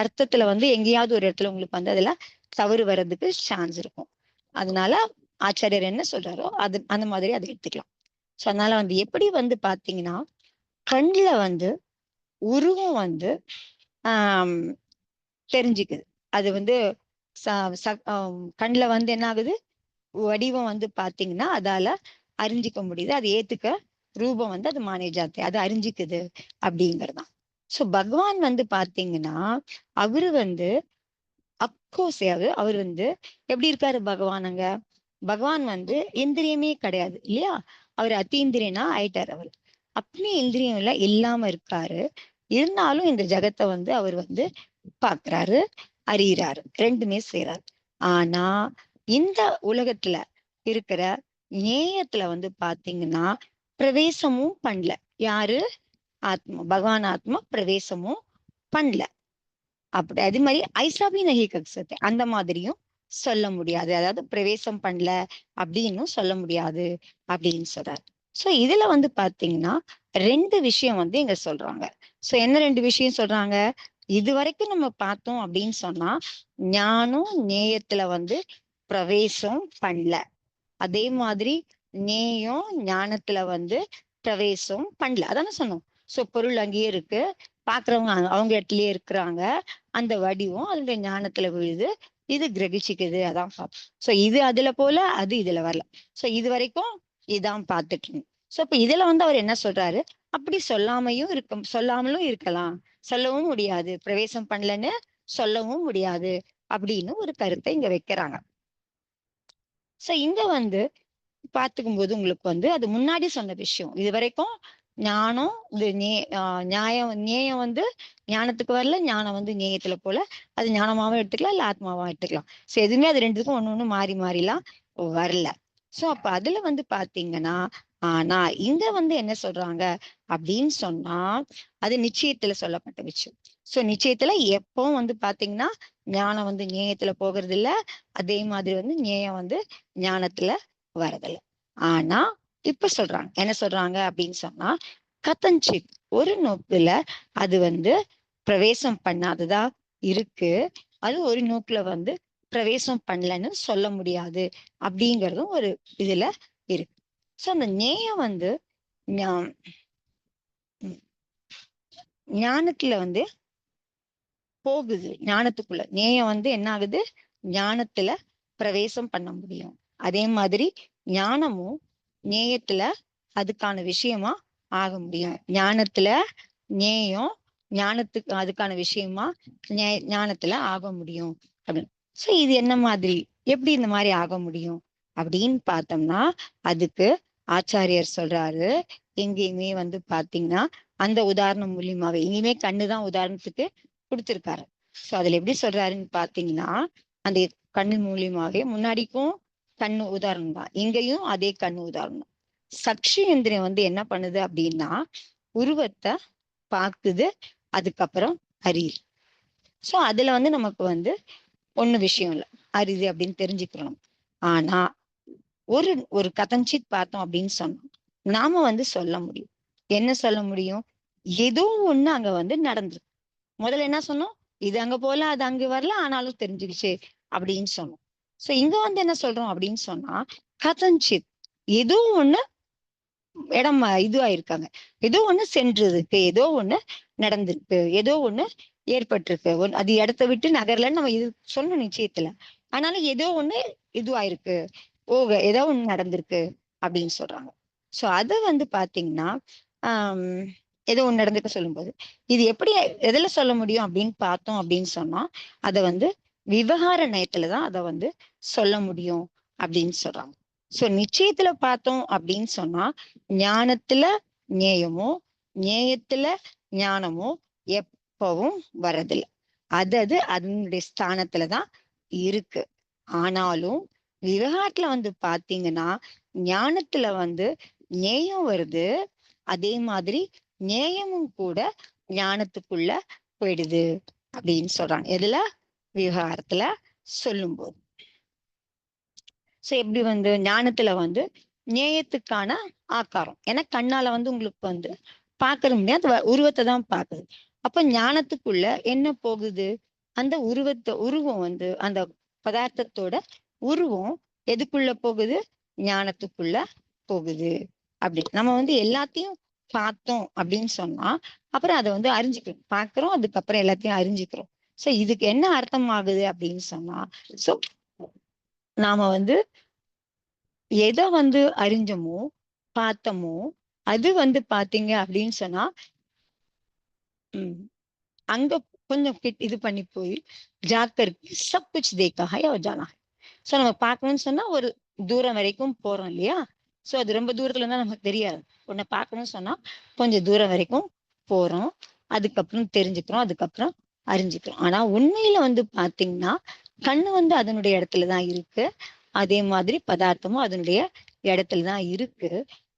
B: அர்த்தத்துல வந்து எங்கேயாவது ஒரு இடத்துல உங்களுக்கு வந்து அதுல தவறு வர்றதுக்கு சான்ஸ் இருக்கும். அதனால ஆச்சாரியர் என்ன சொல்றாரோ அது அந்த மாதிரி அதை எடுத்துக்கலாம். சோ அதனால வந்து எப்படி வந்து பாத்தீங்கன்னா, கண்ணுல வந்து உருவம் வந்து ஆஹ் தெரிஞ்சுக்குது. அது வந்து கண்ணுல வந்து என்ன ஆகுது, வடிவம் வந்து பாத்தீங்கன்னா அதால அறிஞ்சிக்க முடியுது. அது ஏத்துக்க ரூபம் வந்து அது மானேஜாத்தே அது அறிஞ்சிக்குது அப்படிங்கறதுதான். சோ பகவான் வந்து பாத்தீங்கன்னா அவரு வந்து அப்கோர்ஸ் அவர் வந்து எப்படி இருக்காரு பகவானுங்க? பகவான் வந்து இந்திரியமே கிடையாது இல்லையா? அவர் அத்தீந்திரியனா ஆயிட்டாரு. அவர் அப்படி இந்திரியம் எல்லாம் இல்லாம இருக்காரு. இருந்தாலும் இந்த ஜகத்தை வந்து அவர் வந்து பாக்குறாரு, அறியறாரு, ரெண்டுமே செய்யறாரு. ஆனா இந்த உலகத்துல இருக்கிற நேயத்துல வந்து பாத்தீங்கன்னா பிரவேசமும் பண்ணல. யாரு? ஆத்மா, பகவான் ஆத்மா பிரவேசமும் பண்ணல. அப்படி அதே மாதிரி ஐசாபி நகி கக்ஸத்தை அந்த மாதிரியும் சொல்ல முடியாது. அதாவது பிரவேசம் பண்ணல அப்படின்னு சொல்ல முடியாது அப்படின்னு சொல்றாரு. சோ இதுல வந்து பாத்தீங்கன்னா 2 விஷயம் வந்து இங்க சொல்றாங்க. சோ என்ன 2 விஷயம் சொல்றாங்க? இது வரைக்கும் நம்ம பார்த்தோம் அப்படின்னு சொன்னா ஞானம் நேயத்துல வந்து பிரவேசம் பண்ணல. அதே மாதிரி நேயம் ஞானத்துல வந்து பிரவேசம் பண்ணல. அதானே சொன்னோம். சோ பொருள் அங்கேயே இருக்கு, பாக்குறவங்க அவங்க இடத்துலயே இருக்கிறாங்க, அந்த வடிவம் அதனுடைய ஞானத்துல விழுது, இது கிரகிச்சுக்குது. அதான் சோ இது அதுல போல, அது இதுல வரல. சோ இது வரைக்கும் இதான் பார்த்துட்டு இருந்தோம். சோ இப்ப இதுல வந்து அவர் என்ன சொல்றாரு? அப்படி சொல்லாமலும் இருக்கலாம், சொல்லவும் முடியாது, பிரவேசம் பண்ணலன்னு சொல்லவும் முடியாது அப்படின்னு ஒரு கருத்தை இங்க வைக்கிறாங்க. சோ இங்க வந்து பாத்துக்கும் போது உங்களுக்கு வந்து அது முன்னாடி சொன்ன விஷயம். இது வரைக்கும் ஞானம் இது நியாயம் நேயம் வந்து ஞானத்துக்கு வரல, ஞானம் வந்து நேயத்துல போல. அது ஞானமாவும் எடுத்துக்கலாம், இல்ல ஆத்மாவும் எடுத்துக்கலாம். சோ எதுவுமே அது ரெண்டுக்கும் ஒண்ணு மாறி மாறிலாம் வரல. சோ அப்ப அதுல வந்து பாத்தீங்கன்னா, ஆனா இங்க வந்து என்ன சொல்றாங்க அப்படின்னு சொன்னா, அது நிச்சயத்துல சொல்லப்பட்ட விஷயம். சோ நிச்சயத்துல எப்பவும் வந்து பாத்தீங்கன்னா ஞானம் வந்து நேயத்துல போகிறது இல்ல, அதே மாதிரி வந்து நேயம் வந்து ஞானத்துல வரதில்ல. ஆனா இப்ப சொல்றாங்க என்ன சொல்றாங்க அப்படின்னு சொன்னா, கதஞ்சித் ஒரு நோக்குல அது வந்து பிரவேசம் பண்ணாததா இருக்கு, அது ஒரு நோக்குல வந்து பிரவேசம் பண்ணலன்னு சொல்ல முடியாது அப்படிங்கறதும் ஒரு இதுல இருக்கு. சோ அந்த நேயம் வந்து ஞானத்துல வந்து போகுது. ஞானத்துக்குள்ள நேயம் வந்து என்ன ஆகுது, ஞானத்துல பிரவேசம் பண்ண முடியும். அதே மாதிரி ஞானமும் நேயத்துல அதுக்கான விஷயமா ஆக முடியும். ஞானத்துல நேயம் ஞானத்துக்கு அதுக்கான விஷயமா ஞானத்துல ஆக முடியும் அப்படின்னு. சோ இது என்ன மாதிரி, எப்படி இந்த மாதிரி ஆக முடியும் அப்படின்னு பார்த்தோம்னா, அதுக்கு ஆச்சாரியர் சொல்றாரு, எங்கேயுமே வந்து பாத்தீங்கன்னா அந்த உதாரணம் மூலியமாவே எங்கேயுமே கண்ணுதான் உதாரணத்துக்கு கொடுத்திருக்காரு. சோ அதுல எப்படி சொல்றாருன்னு பாத்தீங்கன்னா, அந்த கண்ணு மூலியமாவே முன்னாடிக்கும் கண்ணு உதாரணம் தான், இங்கேயும் அதே கண்ணு உதாரணம். சக்ஷி இந்திரியம் வந்து என்ன பண்ணுது அப்படின்னா உருவத்தை பாக்குது, அதுக்கப்புறம் அறியுது. சோ அதுல வந்து நமக்கு வந்து ஒண்ணு விஷயம் இல்லை, அறியுது அப்படின்னு தெரிஞ்சுக்கிறோம். ஆனா ஒரு ஒரு கதஞ்சித் பார்த்தோம் அப்படின்னு சொன்னோம், நாம வந்து சொல்ல முடியும். என்ன சொல்ல முடியும்? ஏதோ ஒண்ணு அங்க வந்து நடந்தது. முதல்ல என்ன சொன்னோம்? இது அங்க போல, அது அங்க வரல, ஆனாலும் தெரிஞ்சுக்கிச்சு அப்படின்னு சொன்னோம். சோ இங்க வந்து என்ன சொல்றோம் அப்படின்னு சொன்னா, கதஞ்சித் ஏதோ ஒண்ணு இடம் இதுவாயிருக்காங்க. ஏதோ ஒண்ணு சென்றிருக்கு, ஏதோ ஒண்ணு நடந்திருக்கு, ஏதோ ஒண்ணு ஏற்பட்டிருக்கு. அது இடத்த விட்டு நகரலன்னு நம்ம இது சொல்லணும் நிச்சயத்துல. ஆனாலும் ஏதோ ஒண்ணு இதுவாயிருக்கு, ஏதோ ஒண்ணு நடந்திருக்கு அப்படின்னு சொல்றாங்க. சோ அது வந்து பாத்தீங்கன்னா ஆஹ் ஏதோ ஒண்ணு நடந்திருக்கு சொல்லும்போது இது எப்படி எதுல சொல்ல முடியும் அப்படின்னு பார்த்தோம் அப்படின்னு சொன்னா அதை வந்து விவகார நயத்துலதான் அதை வந்து சொல்ல முடியும் அப்படின்னு சொல்றாங்க. சோ நிச்சயத்துல பார்த்தோம் அப்படின்னு சொன்னா ஞானத்துல நேயமோ, நேயத்துல ஞானமோ எப்பவும் வரதில்லை. அது அதனுடைய ஸ்தானத்துலதான் இருக்கு. ஆனாலும் விவகாரத்துல வந்து பாத்தீங்கன்னா ஞானத்துல வந்து நேயம் வருது, அதே மாதிரி நேயமும் கூட ஞானத்துக்குள்ள போயிடுது அப்படின்னு சொல்றாங்க. எதுல? விவகாரத்துல சொல்லும்போது. சோ எப்படி வந்து ஞானத்துல வந்து நேயத்துக்கான ஆக்காரம், ஏன்னா கண்ணால வந்து உங்களுக்கு வந்து பாக்குற முடியாது, உருவத்தை தான் பாக்குது. அப்ப ஞானத்துக்குள்ள என்ன போகுது? அந்த உருவம் வந்து அந்த பதார்த்தத்தோட உருவம் எதுக்குள்ள போகுது? ஞானத்துக்குள்ள போகுது. அப்படி நம்ம வந்து எல்லாத்தையும் பார்த்தோம் அப்படின்னு சொன்னா அப்புறம் அதை வந்து அறிஞ்சுக்கிறோம், பாக்குறோம், அதுக்கப்புறம் எல்லாத்தையும் அறிஞ்சுக்கிறோம். சோ இதுக்கு என்ன அர்த்தம் ஆகுது அப்படின்னு சொன்னா, சோ நாம வந்து எதை வந்து அறிஞ்சோமோ பார்த்தோமோ அது வந்து பாத்தீங்க அப்படின்னு சொன்னா உம் அங்க கொஞ்சம் இது பண்ணி போய் ஜாக்கருக்கு சப் குச் தேக்கா ஹை அவர் ஜானா ஹை. சோ நம்ம பார்க்கணும்னு சொன்னா ஒரு தூரம் வரைக்கும் போறோம் இல்லையா? சோ அது ரொம்ப தூரத்துல இருந்தா நமக்கு தெரியாது. உன்னை பார்க்கணும்னு சொன்னா கொஞ்சம் தூரம் வரைக்கும் போறோம், அதுக்கப்புறம் தெரிஞ்சுக்கிறோம், அதுக்கப்புறம் அறிஞ்சுக்கிறோம். ஆனா உண்மையில வந்து பாத்தீங்கன்னா கண்ணு வந்து அதனுடைய இடத்துலதான் இருக்கு, அதே மாதிரி பதார்த்தமும் அதனுடைய இடத்துலதான் இருக்கு.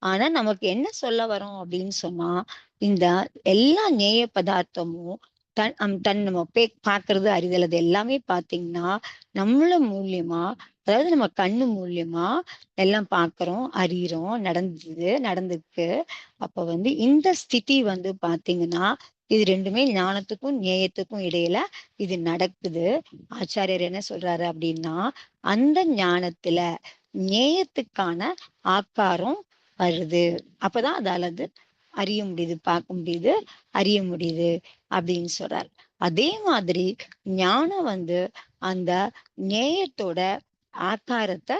B: ஆனா நமக்கு என்ன சொல்ல வரோம் அப்படின்னு சொன்னா இந்த எல்லா நேய பதார்த்தமும் தன் நம்ம பாக்குறது அறிதல் அது எல்லாமே பாத்தீங்கன்னா நம்மள மூலியமா, அதாவது நம்ம கண்ணு மூலியமா எல்லாம் பாக்குறோம், அறியறோம், நடந்திருக்கு. அப்ப வந்து இந்த ஸ்திதி வந்து பாத்தீங்கன்னா இது ரெண்டுமே ஞானத்துக்கும் நேயத்துக்கும் இடையில இது நடக்குது. ஆச்சாரியர் என்ன சொல்றாரு அப்படின்னா அந்த ஞானத்துல நேயத்துக்கான ஆக்காரம் வருது, அப்பதான் அதால அறிய முடியுது, பார்க்க முடியுது, அறிய முடியுது அப்படின்னு சொல்றாரு. அதே மாதிரி ஞானம் வந்து அந்த நேயத்தோட ஆக்காரத்தை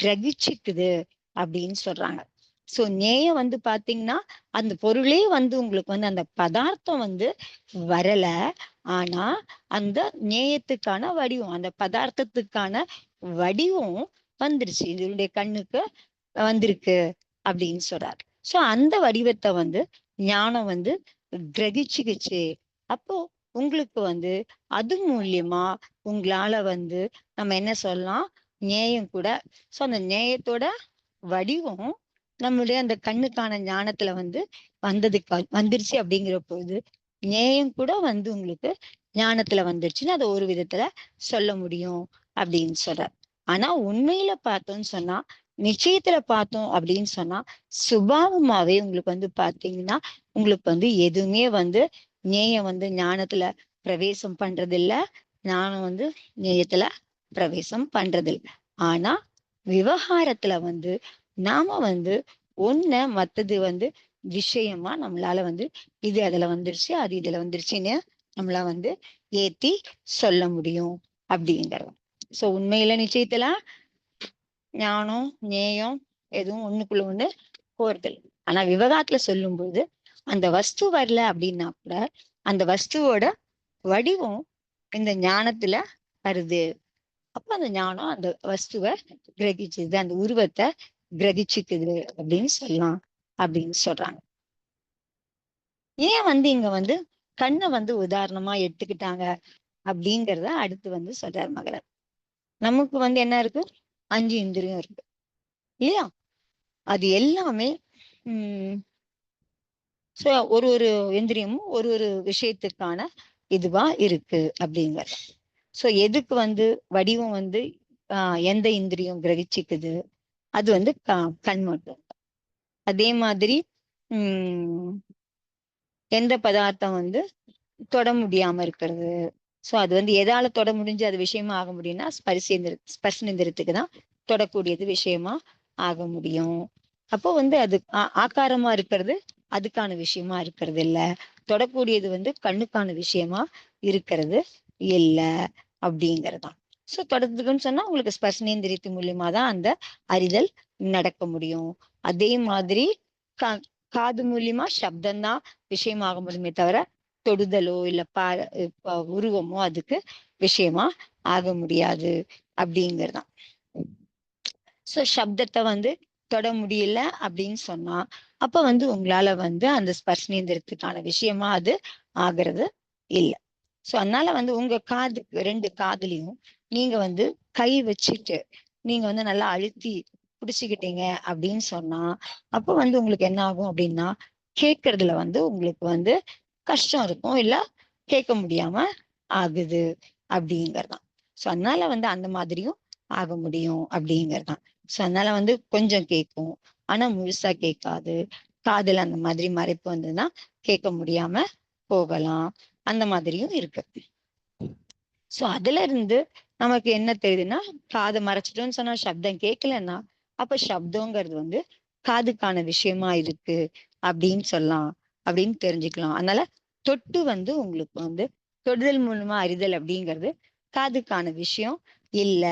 B: கிரகிச்சுக்குது அப்படின்னு சொல்றாங்க. சோ நேயம் வந்து பாத்தீங்கன்னா அந்த பொருளே வந்து உங்களுக்கு வந்து அந்த பதார்த்தம் வந்து வரல, ஆனா அந்த நேயத்துக்கான வடிவம், அந்த பதார்த்தத்துக்கான வடிவம் வந்துருச்சு, இதனுடைய கண்ணுக்கு வந்திருக்கு அப்படின்னு சொல்றாரு. சோ அந்த வடிவத்தை வந்து ஞானம் வந்து கிரகிச்சுக்கிச்சு. அப்போ உங்களுக்கு வந்து அது மூலியமா உங்களால வந்து நம்ம என்ன சொல்லலாம், நேயம் கூட. சோ அந்த நேயத்தோட வடிவம் நம்மளுடைய அந்த கண்ணுக்கான ஞானத்துல வந்து வந்துருச்சு அப்படிங்கிற போது நேயம் கூட வந்து உங்களுக்கு ஞானத்துல வந்துருச்சுன்னு அதை ஒரு விதத்துல சொல்ல முடியும் அப்படின்னு சொல்றார். ஆனா உண்மையில பார்த்தோம்னு சொன்னா, நிச்சயத்துல பார்த்தோம் அப்படின்னு சொன்னா சுபாவமாவே உங்களுக்கு வந்து பாத்தீங்கன்னா உங்களுக்கு வந்து எதுவுமே வந்து நேயம் வந்து ஞானத்துல பிரவேசம் பண்றது இல்ல, ஞானம் வந்து நேயத்துல பிரவேசம் பண்றது இல்ல. ஆனா விவகாரத்துல வந்து நாம வந்து ஒண்ணு மத்தது வந்து விஷயமா நம்மளால வந்து இது அதுல வந்துருச்சு, அது இதுல வந்துருச்சுன்னு நம்மள வந்து ஏத்தி சொல்ல முடியும் அப்படிங்கிறது. சோ உண்மையில நிச்சயத்துல ஞானம் நேயம் எதுவும் ஒண்ணுக்குள்ள ஒண்ணு போறது. ஆனா விவகாரத்துல சொல்லும்போது அந்த வஸ்து வரல அப்படின்னா கூட அந்த வஸ்துவோட வடிவம் இந்த ஞானத்துல வருது. அப்ப அந்த ஞானம் அந்த வஸ்துவை கிரகிச்சுது, அந்த உருவத்தை கிரகிச்சுக்குது அப்படின்னு சொல்லலாம் அப்படின்னு சொல்றாங்க. ஏன் வந்து இங்க வந்து கண்ணை வந்து உதாரணமா எடுத்துக்கிட்டாங்க அப்படிங்கிறத அடுத்து வந்து சொல்றாரு மகரர். நமக்கு வந்து என்ன இருக்கு? 5 இந்திரியம் இருக்கு இல்லையா? அது எல்லாமே சோ ஒரு ஒரு இந்திரியமும் ஒரு ஒரு விஷயத்துக்கான இதுவா இருக்கு அப்படிங்கிற. சோ எதுக்கு வந்து வடிவம் வந்து எந்த இந்திரியம் கிரகிச்சுக்குது? அது வந்து கண் மட்டும். அதே மாதிரி எந்த பதார்த்தம் வந்து தொட முடியாம இருக்கிறது, சோ அது வந்து எதால தொட முடிஞ்சு அது விஷயமா ஆக முடியும்னா ஸ்பர்சேந்திரத்துக்கு தான் தொடக்கூடியது விஷயமா ஆக முடியும். அப்போ வந்து அது ஆக்காரமா இருக்கிறது அதுக்கான விஷயமா இருக்கிறது இல்ல, தொடக்கூடியது வந்து கண்ணுக்கான விஷயமா இருக்கிறது இல்ல அப்படிங்கறதுதான். சோ தொடர்ந்துக்குன்னு சொன்னா உங்களுக்கு ஸ்பர்சனேந்திரியத்து மூலியமா தான் அந்த அறிதல் நடக்க முடியும். அதே மாதிரி கா காது மூலியமா சப்தம் தான் விஷயமாக முடியுமே தவிர தொடுதலோ இல்ல உருவமோ அதுக்கு விஷயமா ஆக முடியாது அப்படிங்கறதுதான். சோ சப்தத்தை வந்து தொட முடியல அப்படின்னு சொன்னா அப்ப வந்து உங்களால வந்து அந்த ஸ்பர்சனேந்திரத்துக்கான விஷயமா அது ஆகிறது இல்லை. சோ அதனால வந்து உங்க காதுக்கு 2 காதுலயும் நீங்க வந்து கை வச்சுட்டு நீங்க வந்து நல்லா அழுத்தி புடிச்சுக்கிட்டீங்க அப்படின்னு சொன்னா அப்ப வந்து உங்களுக்கு என்ன ஆகும் அப்படின்னா கேட்கறதுல வந்து உங்களுக்கு வந்து கஷ்டம் இருக்கும், இல்ல கேட்க முடியாம ஆகுது அப்படிங்கறதுதான். சோ அதனால வந்து அந்த மாதிரியும் ஆக முடியும் அப்படிங்கறதுதான். சோ அதனால வந்து கொஞ்சம் கேட்கும், ஆனா முழுசா கேட்காது. காதுல அந்த மாதிரி மறைப்பு வந்ததுன்னா கேட்க முடியாம போகலாம். அந்த மாதிரியும் இருக்கு. சோ அதுல இருந்து நமக்கு என்ன தெரியுதுன்னா, காதை மறைச்சிட்டோம்னு சொன்னா சப்தம் கேட்கலன்னா அப்ப சப்தங்கிறது வந்து காதுக்கான விஷயமா இருக்கு அப்படின்னு சொல்லலாம், அப்படின்னு தெரிஞ்சுக்கலாம். அதனால தொட்டு வந்து உங்களுக்கு வந்து தொடுதல் மூலமா அறிதல் அப்படிங்கிறது காதுக்கான விஷயம் இல்ல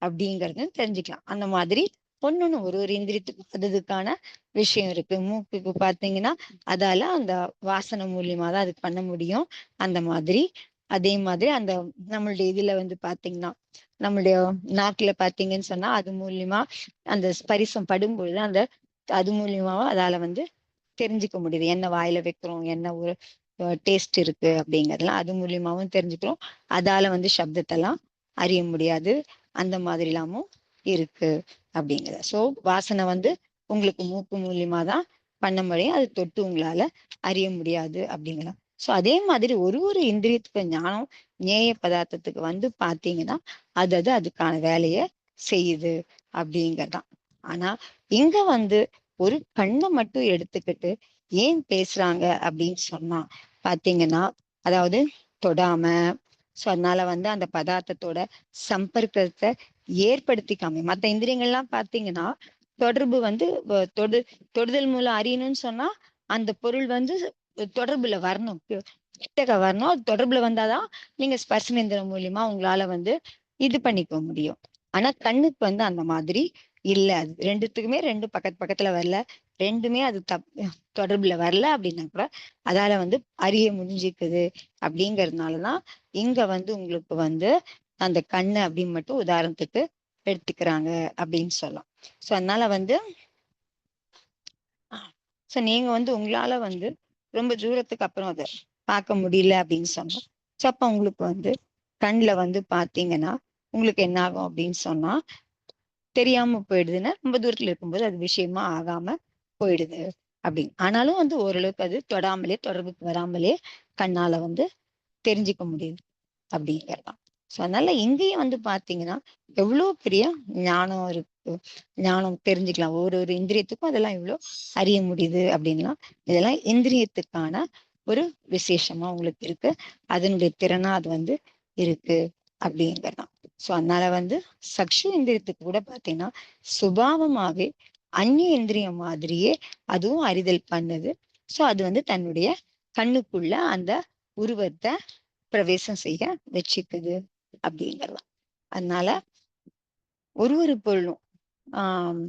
B: அப்படிங்கறது தெரிஞ்சுக்கலாம். அந்த மாதிரி ஒன்னொன்னு ஒரு ஒரு இந்திரியத்துக்கும் அதுக்கான விஷயம் இருக்கு. மூக்குக்கு பாத்தீங்கன்னா அதால அந்த வாசனை மூலியமா தான் அது பண்ண முடியும். அந்த மாதிரி அதே மாதிரி அந்த நம்மளுடைய இதுல வந்து பாத்தீங்கன்னா நம்மளுடைய நாக்குல பாத்தீங்கன்னு சொன்னா அது மூலியமா அந்த ஸ்பரிசம் படும்பொழுது அந்த அது மூலியமாவா அதால வந்து தெரிஞ்சுக்க முடியுது, என்ன வாயில வைக்கிறோம், என்ன ஒரு டேஸ்ட் இருக்கு அப்படிங்கறதெல்லாம் அது மூலியமாவும் தெரிஞ்சுக்கிறோம். அதால வந்து சப்தத்தெல்லாம் அறிய முடியாது. அந்த மாதிரி எல்லாமும் இருக்கு அப்படிங்கிறத. சோ வாசனை வந்து உங்களுக்கு மூக்கு மூலியமா தான் பண்ண முடியும், அது தொட்டு உங்களால அறிய முடியாது அப்படிங்கலாம். சோ அதே மாதிரி ஒரு ஒரு இந்திரியத்துக்கு ஞானம் நேய பதார்த்தத்துக்கு வந்து பாத்தீங்கன்னா அது அதுக்கான வேலையை செய்யுது அப்படிங்கறதான். ஆனா இங்க வந்து ஒரு கண்ணை மட்டும் எடுத்துக்கிட்டு ஏன் பேசுறாங்க அப்படின்னு சொன்னா பாத்தீங்கன்னா அதாவது தொடாம, சோ அதனால வந்து அந்த பதார்த்தத்தோட சம்பர்க்கத்தை ஏற்படுத்திக்காம மத்த இந்திரியங்கள்லாம் பாத்தீங்கன்னா தொடர்பு வந்து தொடுதல் மூலம் அறியணும்னு சொன்னா அந்த பொருள் வந்து தொடர்புல வரணும், கிட்டக்க வரணும். அது தொடர்புல வந்தாதான் நீங்க ஸ்பர்சனேந்திரம் மூலியமா உங்களால வந்து இது பண்ணிக்க முடியும். ஆனா கண்ணுக்கு வந்து அந்த மாதிரி இல்ல. அது ரெண்டுத்துக்குமே ரெண்டு பக்கத்து பக்கத்துல வரல, ரெண்டுமே அது தொடர்புல வரல அப்படின்னா கூட அதால வந்து அறிய முடிஞ்சுக்குது. அப்படிங்கறதுனாலதான் இங்க வந்து உங்களுக்கு வந்து அந்த கண்ணு அப்படின்னு மட்டும் உதாரணத்துக்கு எடுத்துக்கிறாங்க அப்படின்னு சொல்லலாம். சோ அதனால வந்து சோ நீங்க வந்து உங்களால வந்து ரொம்ப தூரத்துக்கு அப்புறம் அதை பார்க்க முடியல அப்படின்னு சொன்னா சோ அப்ப உங்களுக்கு வந்து கண்ணுல வந்து பாத்தீங்கன்னா உங்களுக்கு என்ன ஆகும் அப்படின்னு சொன்னா தெரியாம போயிடுதுன்னா ரொம்ப தூரத்துல இருக்கும்போது அது விஷயமா ஆகாம போயிடுது அப்படின்னு. ஆனாலும் வந்து ஓரளவுக்கு அது தொடாமலே தொடர்புக்கு வராமலே கண்ணால வந்து தெரிஞ்சுக்க முடியுது அப்படிங்கிறதான். சோ அதனால இங்கேயும் வந்து பாத்தீங்கன்னா எவ்வளவு பெரிய ஞானம் இருக்கு, ஞானம் தெரிஞ்சுக்கலாம். ஒரு ஒரு இந்திரியத்துக்கும் அதெல்லாம் எவ்வளவு அறிய முடியுது அப்படின்லாம் இதெல்லாம் இந்திரியத்துக்கான ஒரு விசேஷமா உங்களுக்கு இருக்கு, அதனுடைய திறனா அது வந்து இருக்கு அப்படிங்கிறதான். சோ அதனால வந்து சக்ஷு இந்திரியத்துக்கு கூட பாத்தீங்கன்னா சுபாவமாவே அந்நிய இந்திரியம் மாதிரியே அதுவும் அறிதல் பண்ணுது. சோ அது வந்து தன்னுடைய கண்ணுக்குள்ள அந்த உருவத்தை பிரவேசம் செய்ய வச்சுக்குது அப்படிங்கறதான். அதனால ஒரு ஒரு பொருளும் ஆஹ்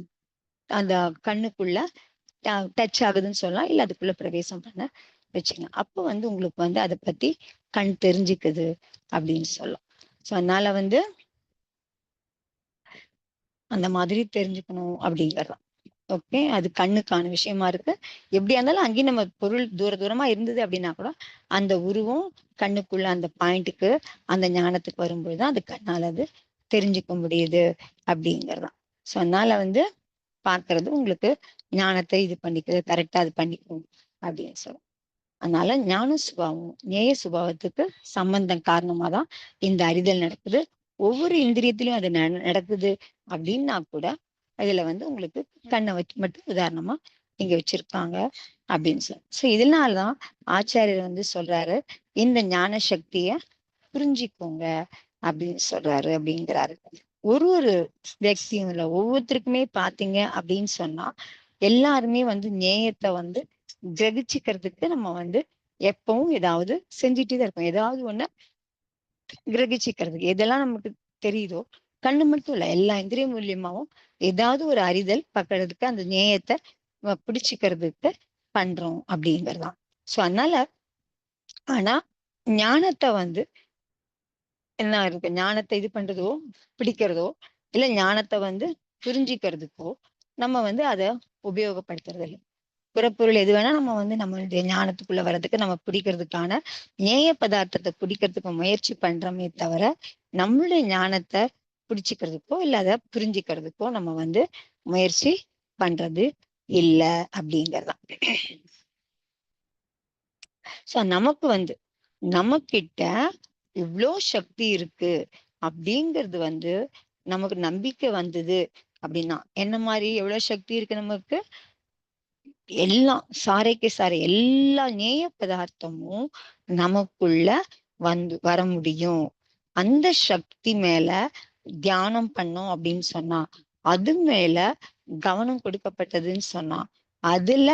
B: அந்த கண்ணுக்குள்ள டச் ஆகுதுன்னு சொல்லலாம், இல்ல அதுக்குள்ள பிரவேசம் பண்ண வச்சுக்கலாம். அப்போ வந்து உங்களுக்கு வந்து அதை பத்தி கண் தெரிஞ்சுக்குது அப்படின்னு சொல்லலாம். சோ அதனால வந்து அந்த மாதிரி தெரிஞ்சுக்கணும் அப்படிங்கறதான். ஓகே, அது கண்ணுக்கான விஷயமா இருக்கு. எப்படியா இருந்தாலும் அங்கேயும் நம்ம பொருள் தூரமா இருந்தது அப்படின்னா கூட அந்த உருவம் கண்ணுக்குள்ள அந்த பாயிண்ட்டுக்கு அந்த ஞானத்துக்கு வரும்பொழுதுதான் அது கண்ணால அது தெரிஞ்சுக்க முடியுது அப்படிங்கறதான். சோ அதனால வந்து பாக்குறது உங்களுக்கு ஞானத்தை இது பண்ணிக்கிறது கரெக்டா அது பண்ணிக்கும் அப்படின்னு சொல்லுவோம். அதனால ஞான சுபாவம் நேய சுபாவத்துக்கு சம்பந்தம் காரணமா தான் இந்த அறிதல் நடக்குது. ஒவ்வொரு இந்திரியத்திலும் அது நடக்குது அப்படின்னா கூட அதுல வந்து உங்களுக்கு கண்ணை வச்சு மட்டும் உதாரணமா இங்க வச்சிருக்காங்க அப்படின்னு சொல்லி. சோ இதனாலதான் ஆச்சாரியர் வந்து சொல்றாரு இந்த ஞான சக்திய புரிஞ்சுக்கோங்க அப்படின்னு சொல்றாரு அப்படிங்கிறாரு. ஒரு ஒரு வியக்தியும் இல்ல ஒவ்வொருத்தருக்குமே பாத்தீங்க அப்படின்னு சொன்னா எல்லாருமே வந்து நேயத்தை வந்து கிரகிச்சுக்கிறதுக்கு நம்ம வந்து எப்பவும் ஏதாவது செஞ்சுட்டே தான் இருக்கோம். ஏதாவது ஒண்ணு கிரகிச்சுக்கிறதுக்கு எதெல்லாம் நமக்கு தெரியுதோ, கண்ணு மட்டும் இல்ல, எல்லா இந்திரிய மூலியமாவும் ஏதாவது ஒரு அறிதல் பக்கறதுக்கு அந்த நேயத்தை பிடிச்சுக்கிறதுக்கு பண்றோம் அப்படிங்கறதுதான். சோ அதனால ஆனா ஞானத்தை வந்து என்ன இருக்கு, ஞானத்தை இது பண்றதோ பிடிக்கிறதோ இல்ல ஞானத்தை வந்து புரிஞ்சுக்கிறதுக்கோ நம்ம வந்து அதை உபயோகப்படுத்துறது இல்லை. புறப்பொருள் எது வேணா நம்ம வந்து நம்மளுடைய ஞானத்துக்குள்ள வர்றதுக்கு நம்ம பிடிக்கிறதுக்கான நேய பதார்த்தத்தை பிடிக்கிறதுக்கு முயற்சி பண்றோமே தவிர நம்மளுடைய ஞானத்தை பிடிச்சிக்கிறதுக்கோ இல்ல அதை புரிஞ்சுக்கிறதுக்கோ நம்ம வந்து முயற்சி பண்றது இல்ல அப்படிங்கறதுதான். சோ நமக்கு வந்து நம்மகிட்ட இவ்வளோ சக்தி இருக்கு அப்படிங்கிறது வந்து நமக்கு நம்பிக்கை வந்தது அப்படின்னா, என்ன மாதிரி எவ்வளவு சக்தி இருக்கு நமக்கு, எல்லாம் சாரைக்கு சாரை எல்லா நேய பதார்த்தமும் நமக்குள்ள வர முடியும். அந்த சக்தி மேல தியானம் பண்ணோம் அப்படின்னு சொன்னா, அது மேல கவனம் கொடுக்கப்பட்டதுன்னு சொன்னா, அதுல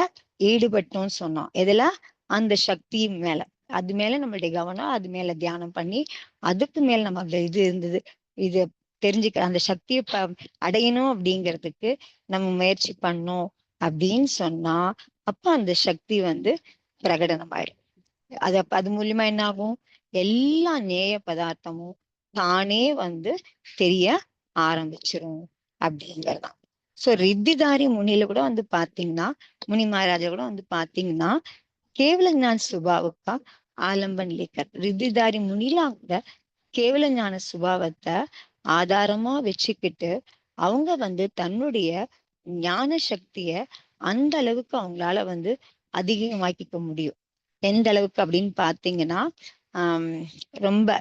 B: ஈடுபட்டோம்னு சொன்னோம். எதுல? அந்த சக்தி மேல, அது மேல நம்மளுடைய கவனம், அது மேல தியானம் பண்ணி அதுக்கு மேல நம்ம இது இருந்தது, இது தெரிஞ்சுக்க அந்த சக்தியை அடையணும் அப்படிங்கிறதுக்கு நம்ம முயற்சி பண்ணோம் அப்படின்னு சொன்னா, அப்ப அந்த சக்தி வந்து பிரகடனமாயிடும். அது மூலியமா என்ன ஆகும்? எல்லா நேய பதார்த்தமும் தானே வந்து தெரிய ஆரம்பிச்சிரும் அப்படிங்கறதுதான். சோ ரித்திதாரி முனியில கூட வந்து பாத்தீங்கன்னா, முனி மகாராஜா கூட வந்து பாத்தீங்கன்னா, கேவல ஞான சுபாவுக்கா ஆலம்பன் லேக்கர் ரித்திதாரி முனில கூட கேவல ஞான சுபாவத்தை ஆதாரமா வச்சுக்கிட்டு அவங்க வந்து தன்னுடைய ஞான சக்திய அந்த அளவுக்கு அவங்களால வந்து அதிகமாக்கிக்க முடியும். எந்த அளவுக்கு அப்படின்னு பாத்தீங்கன்னா, ரொம்ப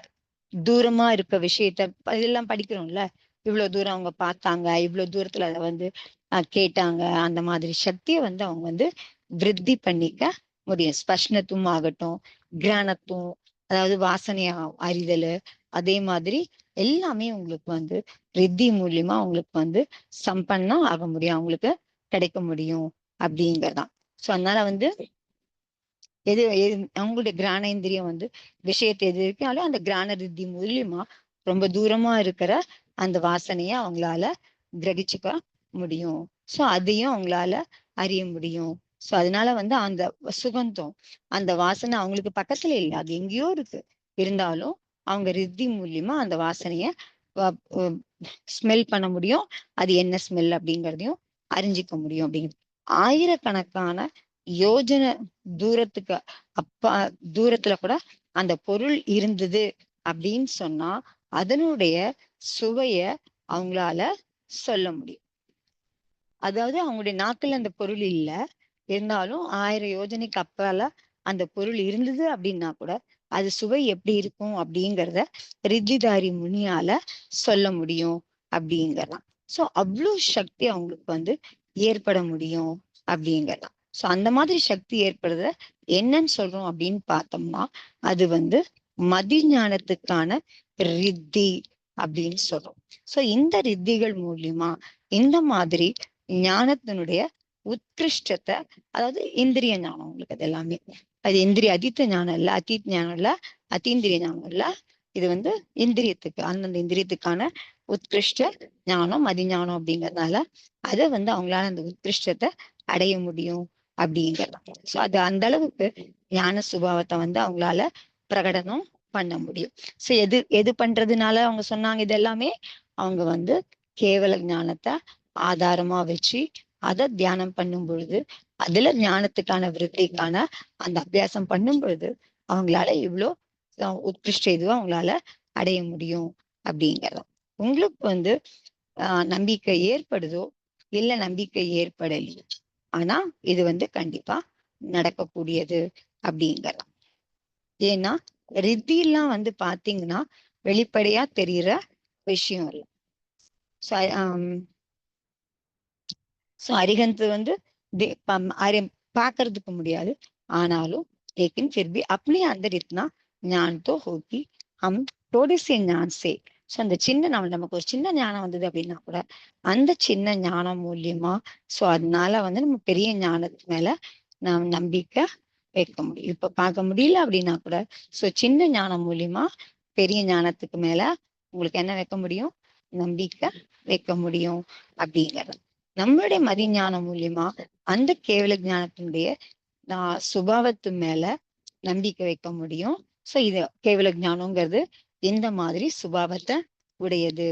B: தூரமா இருக்க விஷயத்த இதெல்லாம் படிக்கிறோம்ல, இவ்வளவு தூரம் அவங்க பார்த்தாங்க, இவ்வளவு தூரத்துல அதை வந்து கேட்டாங்க, அந்த மாதிரி சக்தியை வந்து அவங்க வந்து விருத்தி பண்ணிக்க முடியும். ஸ்பஷ்னத்துவம் ஆகட்டும், கிரானத்துவம், அதாவது வாசனையா அறிதல், அதே மாதிரி எல்லாமே உங்களுக்கு வந்து ரித்தி மூலியமா அவங்களுக்கு வந்து சம்பன்னம் ஆக முடியும், அவங்களுக்கு கிடைக்க முடியும் அப்படிங்கறதான். சோ அதனால வந்து அவங்களுடைய கிரானேந்திரியம் வந்து விஷயத்தை எது இருக்காலும் அந்த கிரான ரித்தி மூலியமா ரொம்ப தூரமா இருக்கிற அந்த வாசனைய அவங்களால கிரகிச்சுக்க முடியும். சோ அதையும் அவங்களால அறிய முடியும். சோ அதனால வந்து அந்த சுகந்தம், அந்த வாசனை அவங்களுக்கு பக்கத்துல இல்லை, அது எங்கேயோ இருக்கு, இருந்தாலும் அவங்க ரித்தி மூலியமா அந்த வாசனைய ஸ்மெல் பண்ண முடியும். அது என்ன ஸ்மெல் அப்படிங்கிறதையும் அறிஞ்சிக்க முடியும். அப்படிங்கிறது ஆயிரக்கணக்கான யோஜனை தூரத்துக்கு அப்பா தூரத்துல கூட அந்த பொருள் இருந்தது அப்படின்னு சொன்னா அதனுடைய சுவைய அவங்களால சொல்ல முடியும். அதாவது அவங்களுடைய நாக்குல அந்த பொருள் இல்ல, இருந்தாலும் 1000 யோஜனைக்கு அப்பால அந்த பொருள் இருந்தது அப்படின்னா கூட அது சுவை எப்படி இருக்கும் அப்படிங்கிறத ரித்திதாரி முனியால சொல்ல முடியும் அப்படிங்கலாம். சோ அவ்வளவு சக்தி அவங்களுக்கு வந்து ஏற்பட முடியும் அப்படிங்கலாம். சோ அந்த மாதிரி சக்தி ஏற்படுறத என்னன்னு சொல்றோம் அப்படின்னு பார்த்தோம்னா, அது வந்து மதி ஞானத்துக்கான ரித்தி அப்படின்னு சொல்றோம். சோ இந்த ரித்திகள் மூலியமா இந்த மாதிரி ஞானத்தினுடைய உத்கிருஷ்டத்தை, அதாவது இந்திரிய ஞானம் உங்களுக்கு அது எல்லாமே, அது இந்திரிய அதித்த ஞானம் இல்ல, அத்தீத் ஞானம் இல்ல, அத்தீந்திரிய ஞானம் இல்ல, இது வந்து இந்திரியத்துக்கு அந்தந்த இந்திரியத்துக்கான உத்கிருஷ்ட ஞானம் மதிஞானம் அப்படிங்கறதுனால அதை வந்து அவங்களால அந்த உத்கிருஷ்டத்தை அடைய முடியும் அப்படிங்கலாம். சோ அது அந்த அளவுக்கு ஞான சுபாவத்தை வந்து அவங்களால பிரகடனம் பண்ண முடியும். சோ எது எது பண்றதுனால அவங்க சொன்னாங்க, இது எல்லாமே அவங்க வந்து கேவல ஞானத்தை ஆதாரமா வச்சு அதை தியானம் பண்ணும் பொழுது, அதுல ஞானத்துக்கான விருத்திக்கான அந்த அபியாசம் பண்ணும் பொழுது அவங்களால இவ்வளோ உத்கிருஷ்ட இதுவும் அவங்களால அடைய முடியும் அப்படிங்கிறோம். உங்களுக்கு வந்து நம்பிக்கை ஏற்படுதோ இல்ல நம்பிக்கை ஏற்படலையோ, ஆனா இது வந்து கண்டிப்பா நடக்கக்கூடியது அப்படிங்கலாம். ஏன்னா ரித்திலாம் வந்து பாத்தீங்கன்னா வெளிப்படையா தெரிகிற விஷயம் இல்லை. சோ அரிகந்து வந்து பாக்குறதுக்கு முடியாது, ஆனாலும் लेकिन फिर भी अपने अंदर इतना ज्ञान तो हो कि हम थोड़े से ज्ञान से ஸோ அந்த சின்ன நமக்கு ஒரு சின்ன ஞானம் வந்தது அப்படின்னா கூட அந்த சின்ன ஞானம் மூலியமா ஸோ அதனால வந்து நம்ம பெரிய ஞானத்து மேல நாம் நம்பிக்கை வைக்க முடியும். இப்ப பார்க்க முடியல அப்படின்னா கூட ஸோ சின்ன ஞானம் மூலியமா பெரிய ஞானத்துக்கு மேல உங்களுக்கு என்ன வைக்க முடியும்? நம்பிக்கை வைக்க முடியும் அப்படிங்கிறது. நம்மளுடைய மதி ஞானம் மூலியமா அந்த கேவல ஞானத்தினுடைய சுபாவத்து மேல நம்பிக்கை வைக்க முடியும். சோ இது கேவல ஞானங்கிறது எந்த மாதிரி சுபாவத்தை உடையது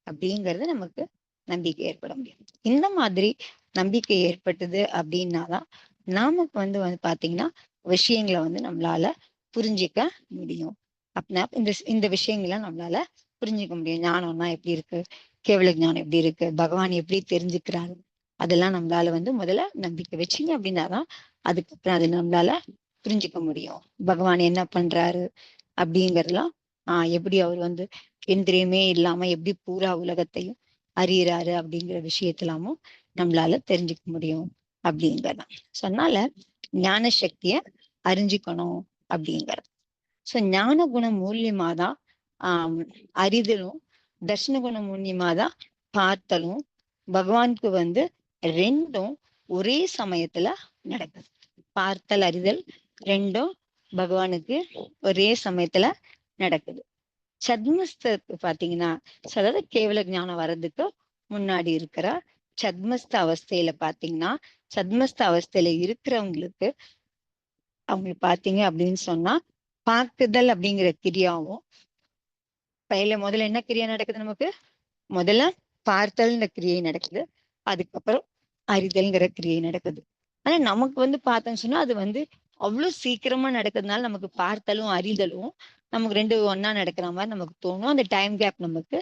B: அப்படிங்கறது நமக்கு நம்பிக்கை ஏற்பட முடியும். இந்த மாதிரி நம்பிக்கை ஏற்பட்டது அப்படின்னாதான் நமக்கு வந்து பாத்தீங்கன்னா விஷயங்களை வந்து நம்மளால புரிஞ்சிக்க முடியும். அப்படின்னா இந்த விஷயங்களை நம்மளால புரிஞ்சுக்க முடியும். ஞானம்னா எப்படி இருக்கு, கேவல ஞானம் எப்படி இருக்கு, பகவான் எப்படி தெரிஞ்சுக்கிறாரு, அதெல்லாம் நம்மளால வந்து முதல்ல நம்பிக்கை வச்சிங்க அப்படின்னாதான் அதுக்கப்புறம் அது நம்மளால புரிஞ்சுக்க முடியும். பகவான் என்ன பண்றாரு அப்படிங்கறதுலாம் எப்படி அவர் வந்து இந்திரியமே இல்லாம எப்படி பூரா உலகத்தையும் அறியறாரு அப்படிங்கிற விஷயத்தெல்லாமும் நம்மளால தெரிஞ்சுக்க முடியும் அப்படிங்கிறதான். ஸோ அதனால ஞான சக்திய அறிஞ்சுக்கணும் அப்படிங்கிறது. ஸோ ஞான குணம் மூலியமாதான் அறிதலும், தர்ஷன குணம் மூலியமாதான் பார்த்தலும் பகவானுக்கு வந்து ரெண்டும் ஒரே சமயத்துல நடக்குது. பார்த்தல் அறிதல் ரெண்டும் பகவானுக்கு ஒரே சமயத்துல நடக்குது. சத்மஸ்தக்கு பாத்தீங்கன்னா அதாவது கேவல ஞானம் வர்றதுக்கு முன்னாடி இருக்கிற சத்மஸ்த அவஸ்தையில பாத்தீங்கன்னா சத்மஸ்த அவஸ்தையில இருக்கிறவங்களுக்கு அவங்களுக்கு பாத்தீங்க அப்படின்னு சொன்னா பார்க்குதல் அப்படிங்கிற கிரியாவும் முதல்ல என்ன கிரியா நடக்குது? நமக்கு முதல்ல பார்த்தல்ங்கிற கிரியை நடக்குது, அதுக்கப்புறம் அறிதல்ங்கிற கிரியை நடக்குது. ஆனா நமக்கு வந்து பார்த்தோம்னு சொன்னா அது வந்து அவ்வளவு சீக்கிரமா நடக்கிறதுனால நமக்கு பார்த்தலும் அறிதலும் நமக்கு ரெண்டு ஒன்னா நடக்கிற மாதிரி நமக்கு தோணும். அந்த டைம் கேப் நமக்கு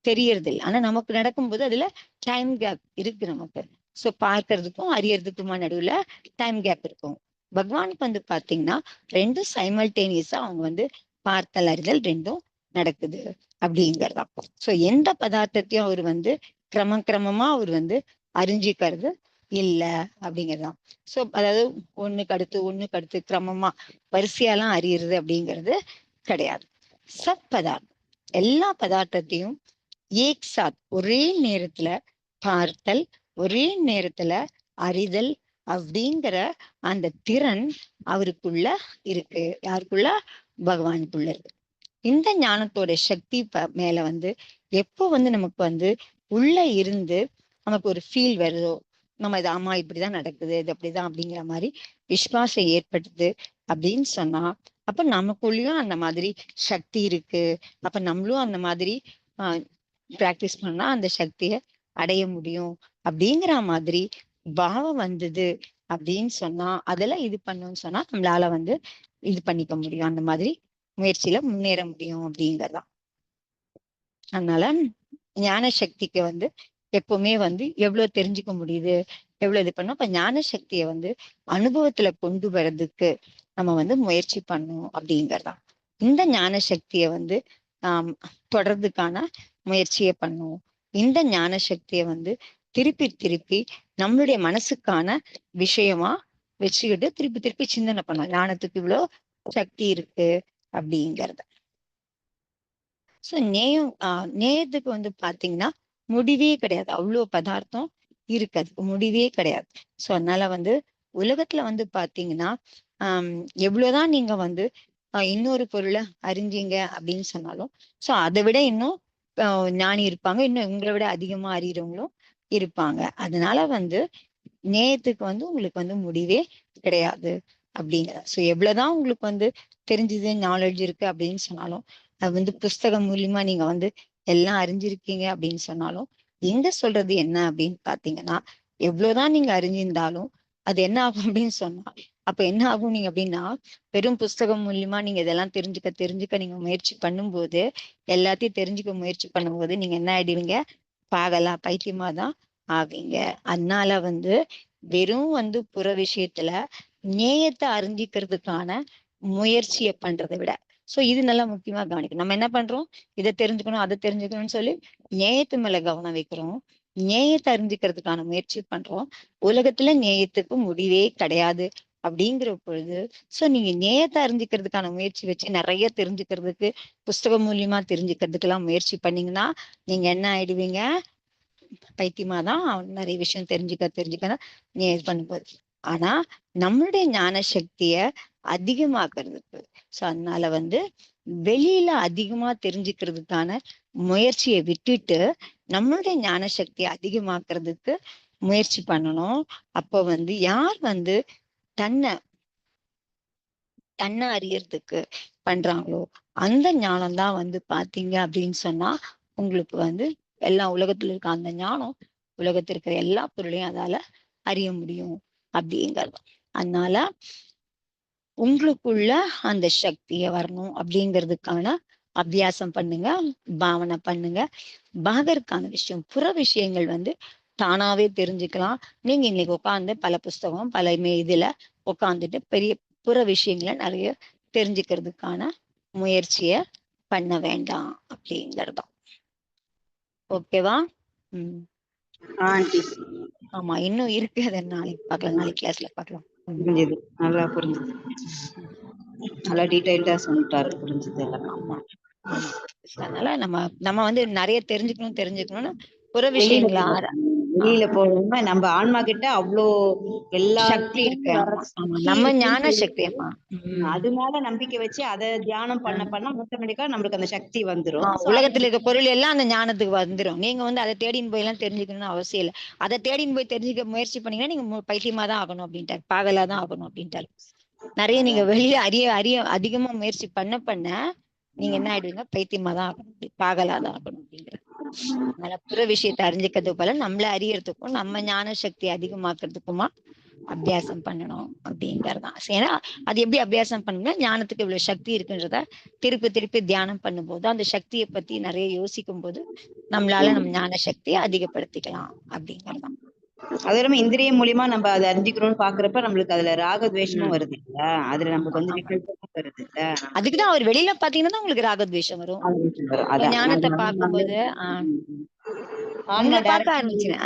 B: தெரியறது இல்லை. ஆனா நமக்கு நடக்கும்போது அதுல டைம் கேப் இருக்கு நமக்கு. ஸோ பார்க்கறதுக்கும் அறியறதுக்குமா நடுவுல டைம் கேப் இருக்கும். பகவானுக்கு வந்து பாத்தீங்கன்னா ரெண்டும் சைமல்டேனியஸா அவங்க வந்து பார்த்தல் அறிதல் ரெண்டும் நடக்குது அப்படிங்கிறதா. ஸோ எந்த பதார்த்தத்தையும் அவர் வந்து கிரமமா அவர் வந்து அறிஞ்சிக்கிறது இல்லை அப்படிங்கிறதுதான். ஸோ அதாவது ஒண்ணுக்கு அடுத்து கிரமமா வரிசையெல்லாம் அறியறது அப்படிங்கிறது கிடையாது. சத் பதார்த்தம் எல்லா பதார்த்தத்தையும் ஏக்சாத் ஒரே நேரத்துல பார்த்தல், ஒரே நேரத்துல அறிதல் அப்படிங்கிற அந்த திறன் அவருக்குள்ள இருக்கு. யாருக்குள்ள? பகவானுக்குள்ள இருக்கு. இந்த ஞானத்தோட சக்தி மேல வந்து எப்போ வந்து நமக்கு வந்து உள்ள இருந்து நமக்கு ஒரு ஃபீல் வருதோ, நம்ம இது ஆமா இப்படிதான் நடக்குது, இது அப்படிதான் அப்படிங்கிற மாதிரி விசுவாசம் ஏற்படுது அப்படின்னு சொன்னா அப்ப நமக்குள்ளயும் அந்த மாதிரி சக்தி இருக்கு. அப்ப நம்மளும் அந்த மாதிரி பிராக்டிஸ் பண்ணா அந்த சக்தியை அடைய முடியும் அப்படிங்கிற மாதிரி பாவம் வந்தது அப்படின்னு சொன்னா அதெல்லாம் இது பண்ணணும்னு சொன்னா நம்மளால வந்து இது பண்ணிக்க முடியும், அந்த மாதிரி முயற்சியில முன்னேற முடியும் அப்படிங்கறதான். அதனால ஞான சக்திக்கு வந்து எப்பவுமே வந்து எவ்வளவு தெரிஞ்சுக்க முடியுது, எவ்வளவு இது பண்ணோம். அப்ப ஞான சக்தியை வந்து அனுபவத்துல கொண்டு வர்றதுக்கு நம்ம வந்து முயற்சி பண்ணணும் அப்படிங்கறதான். இந்த ஞான சக்தியை வந்து தொடர்றதுக்கான முயற்சியை பண்ணும். இந்த ஞான சக்தியை வந்து திருப்பி நம்மளுடைய மனசுக்கான விஷயமா வச்சுக்கிட்டு திருப்பி சிந்தனை பண்ணோம். ஞானத்துக்கு இவ்வளவு சக்தி இருக்கு அப்படிங்கிறத. சோ நேயத்துக்கு வந்து பாத்தீங்கன்னா முடிவே கிடையாது. அவ்வளவு பதார்த்தம் இருக்காது, முடிவே கிடையாது. சோ அதனால வந்து உலகத்துல வந்து பாத்தீங்கன்னா எவ்வளவுதான் நீங்க வந்து இன்னொரு பொருளை அறிஞ்சீங்க அப்படின்னு சொன்னாலும் சோ அதை விட இன்னும் ஞானி இருப்பாங்க, இன்னும் உங்களை விட அதிகமா அறியறவங்களும் இருப்பாங்க. அதனால வந்து நேயத்துக்கு வந்து உங்களுக்கு வந்து முடிவே கிடையாது அப்படிங்கிற. சோ எவ்வளவுதான் உங்களுக்கு வந்து தெரிஞ்சது நாலேஜ் இருக்கு அப்படின்னு சொன்னாலும் அது வந்து புஸ்தகம் மூலியமா நீங்க வந்து எல்லாம் அறிஞ்சிருக்கீங்க அப்படின்னு சொன்னாலும் எங்க சொல்றது என்ன அப்படின்னு பாத்தீங்கன்னா எவ்வளவுதான் நீங்க அறிஞ்சிருந்தாலும் அது என்ன ஆகும் அப்படின்னு சொன்னா அப்ப என்ன ஆகும் நீங்க அப்படின்னா வெறும் புஸ்தகம் மூலியமா நீங்க இதெல்லாம் தெரிஞ்சுக்க நீங்க முயற்சி பண்ணும்போது எல்லாத்தையும் தெரிஞ்சுக்க முயற்சி பண்ணும்போது நீங்க என்ன ஆயிடுவீங்க? பைத்தியமா தான் ஆவீங்க. அதனால வந்து வெறும் வந்து புற விஷயத்துல நேயத்தை அறிஞ்சிக்கிறதுக்கான முயற்சியை பண்றதை விட இது நல்லா முக்கியமா கவனிக்கணும். நம்ம என்ன பண்றோம்? இதை தெரிஞ்சுக்கணும் அதை தெரிஞ்சுக்கணும்னு சொல்லி நேயத்து மேல கவனம் வைக்கிறோம், நேயத்தை அறிஞ்சிக்கிறதுக்கான முயற்சி பண்றோம். உலகத்துல நேயத்துக்கு முடிவே கிடையாது அப்படிங்கிற பொழுது சோ நீங்க நேயத்தை அறிஞ்சுக்கிறதுக்கான முயற்சி வச்சு நிறைய தெரிஞ்சுக்கிறதுக்கு புஸ்தகம் மூலியமா தெரிஞ்சுக்கிறதுக்கு எல்லாம் முயற்சி பண்ணீங்கன்னா நீங்க என்ன ஆயிடுவீங்க, பைத்தியமா தான் நிறைய விஷயம் தெரிஞ்சுக்க நீ இது பண்ணும்போது. ஆனா நம்மளுடைய ஞான சக்திய அதிகமாக்குறதுக்கு சோ அதனால வெளியில அதிகமா தெரிஞ்சுக்கிறதுக்கான முயற்சியை விட்டுட்டு நம்மளுடைய ஞான சக்தியை அதிகமாக்குறதுக்கு முயற்சி பண்ணணும். அப்போ யார் தன்னை தன்னை அறியறதுக்கு பண்றாங்களோ அந்த ஞானம் தான் பாத்தீங்க அப்படின்னு சொன்னா உங்களுக்கு எல்லா உலகத்துல இருக்க அந்த ஞானம் உலகத்துல இருக்கிற எல்லா பொருளையும் அதால அறிய முடியும் அப்படிங்கிறது. அதனால உங்களுக்குள்ள அந்த சக்திய வரணும் அப்படிங்கிறதுக்கான அபியாசம் பண்ணுங்க, பாவனை பண்ணுங்க. பாகற்கான விஷயம் புற விஷயங்கள் தானாவே தெரிஞ்சுக்கலாம். நீங்க இன்னைக்கு உட்காந்து பல புஸ்தகம் பல இதுல உட்காந்துட்டு பெரிய புற விஷயங்களை நிறைய தெரிஞ்சுக்கிறதுக்கான முயற்சிய பண்ண வேண்டாம் அப்படிங்கறதும். ஓகேவா? ஆமா, இன்னும் இருக்கு. அதை நாளைக்கு பார்க்கலாம், நாளைக்கு கிளாஸ்ல பார்க்கலாம்.
C: புரிஞ்சது, நல்லா புரிஞ்சது, நல்லா டீடைல்டா சொல்லிட்டாரு, புரிஞ்சது எல்லாம்.
B: ஆமா, அதனால நம்ம நிறைய தெரிஞ்சுக்கணும்னு புற விஷயங்களா
C: வெளியில போகாம நம்ம ஆன்மா கிட்ட அவ்வளோ எல்லா
B: சக்தி இருக்கு. நம்ம ஞான சக்தி.
C: அதனால நம்பிக்கை வச்சு அதை தியானம் பண்ண ஆட்டோமேட்டிக்கா நம்மளுக்கு அந்த சக்தி வந்துரும்.
B: உலகத்துல இருக்க பொருள் எல்லாம் அந்த ஞானத்துக்கு வந்துரும். நீங்க அதை தேடின்னு போய் எல்லாம் தெரிஞ்சுக்கணும்னு அவசியம் இல்லை. அதை தேடின்னு போய் தெரிஞ்சுக்க முயற்சி பண்ணீங்கன்னா நீங்க பைத்தியமா தான் ஆகணும் அப்படின்ட்டாரு, பாகலாதான் ஆகணும் அப்படின்ட்டாரு. நிறைய நீங்க வெளியில அதிகமா முயற்சி பண்ண நீங்க என்ன ஆயிடுவீங்க, பைத்தியமா தான் ஆகணும், பாகலாதான் ஆகணும் அப்படிங்கிறது. அதனால புற விஷயத்தை அறிஞ்சுக்கிறது போல நம்மள அறியறதுக்கும் நம்ம ஞான சக்தி அதிகமாக்குறதுக்குமா அபியாசம் பண்ணணும் அப்படிங்கறதுதான். ஏன்னா அது எப்படி அபியாசம் பண்ணணும்னா ஞானத்துக்கு இவ்வளவு சக்தி இருக்குன்றத திருப்பி தியானம் பண்ணும்போது அந்த சக்தியை பத்தி நிறைய யோசிக்கும் போது நம்மளால நம்ம ஞான சக்தியை அதிகப்படுத்திக்கலாம் அப்படிங்கறதுதான்.
C: அது இல்லாம இந்திரிய மூலியமா நம்ம அதை அறிஞ்சிக்கணும்னு பாக்குறப்ப நம்மளுக்கு அதுல ராக துவேஷமும் வருது இல்ல, அதுல நமக்கு வருது இல்ல.
B: அதுக்குதான் அவர் வெளியில பாத்தீங்கன்னா உங்களுக்கு ராகத்வேஷம் வரும். ஞானத்தை பார்க்கும்போது உங்களை பார்க்க ஆரம்பிச்சுனேன்.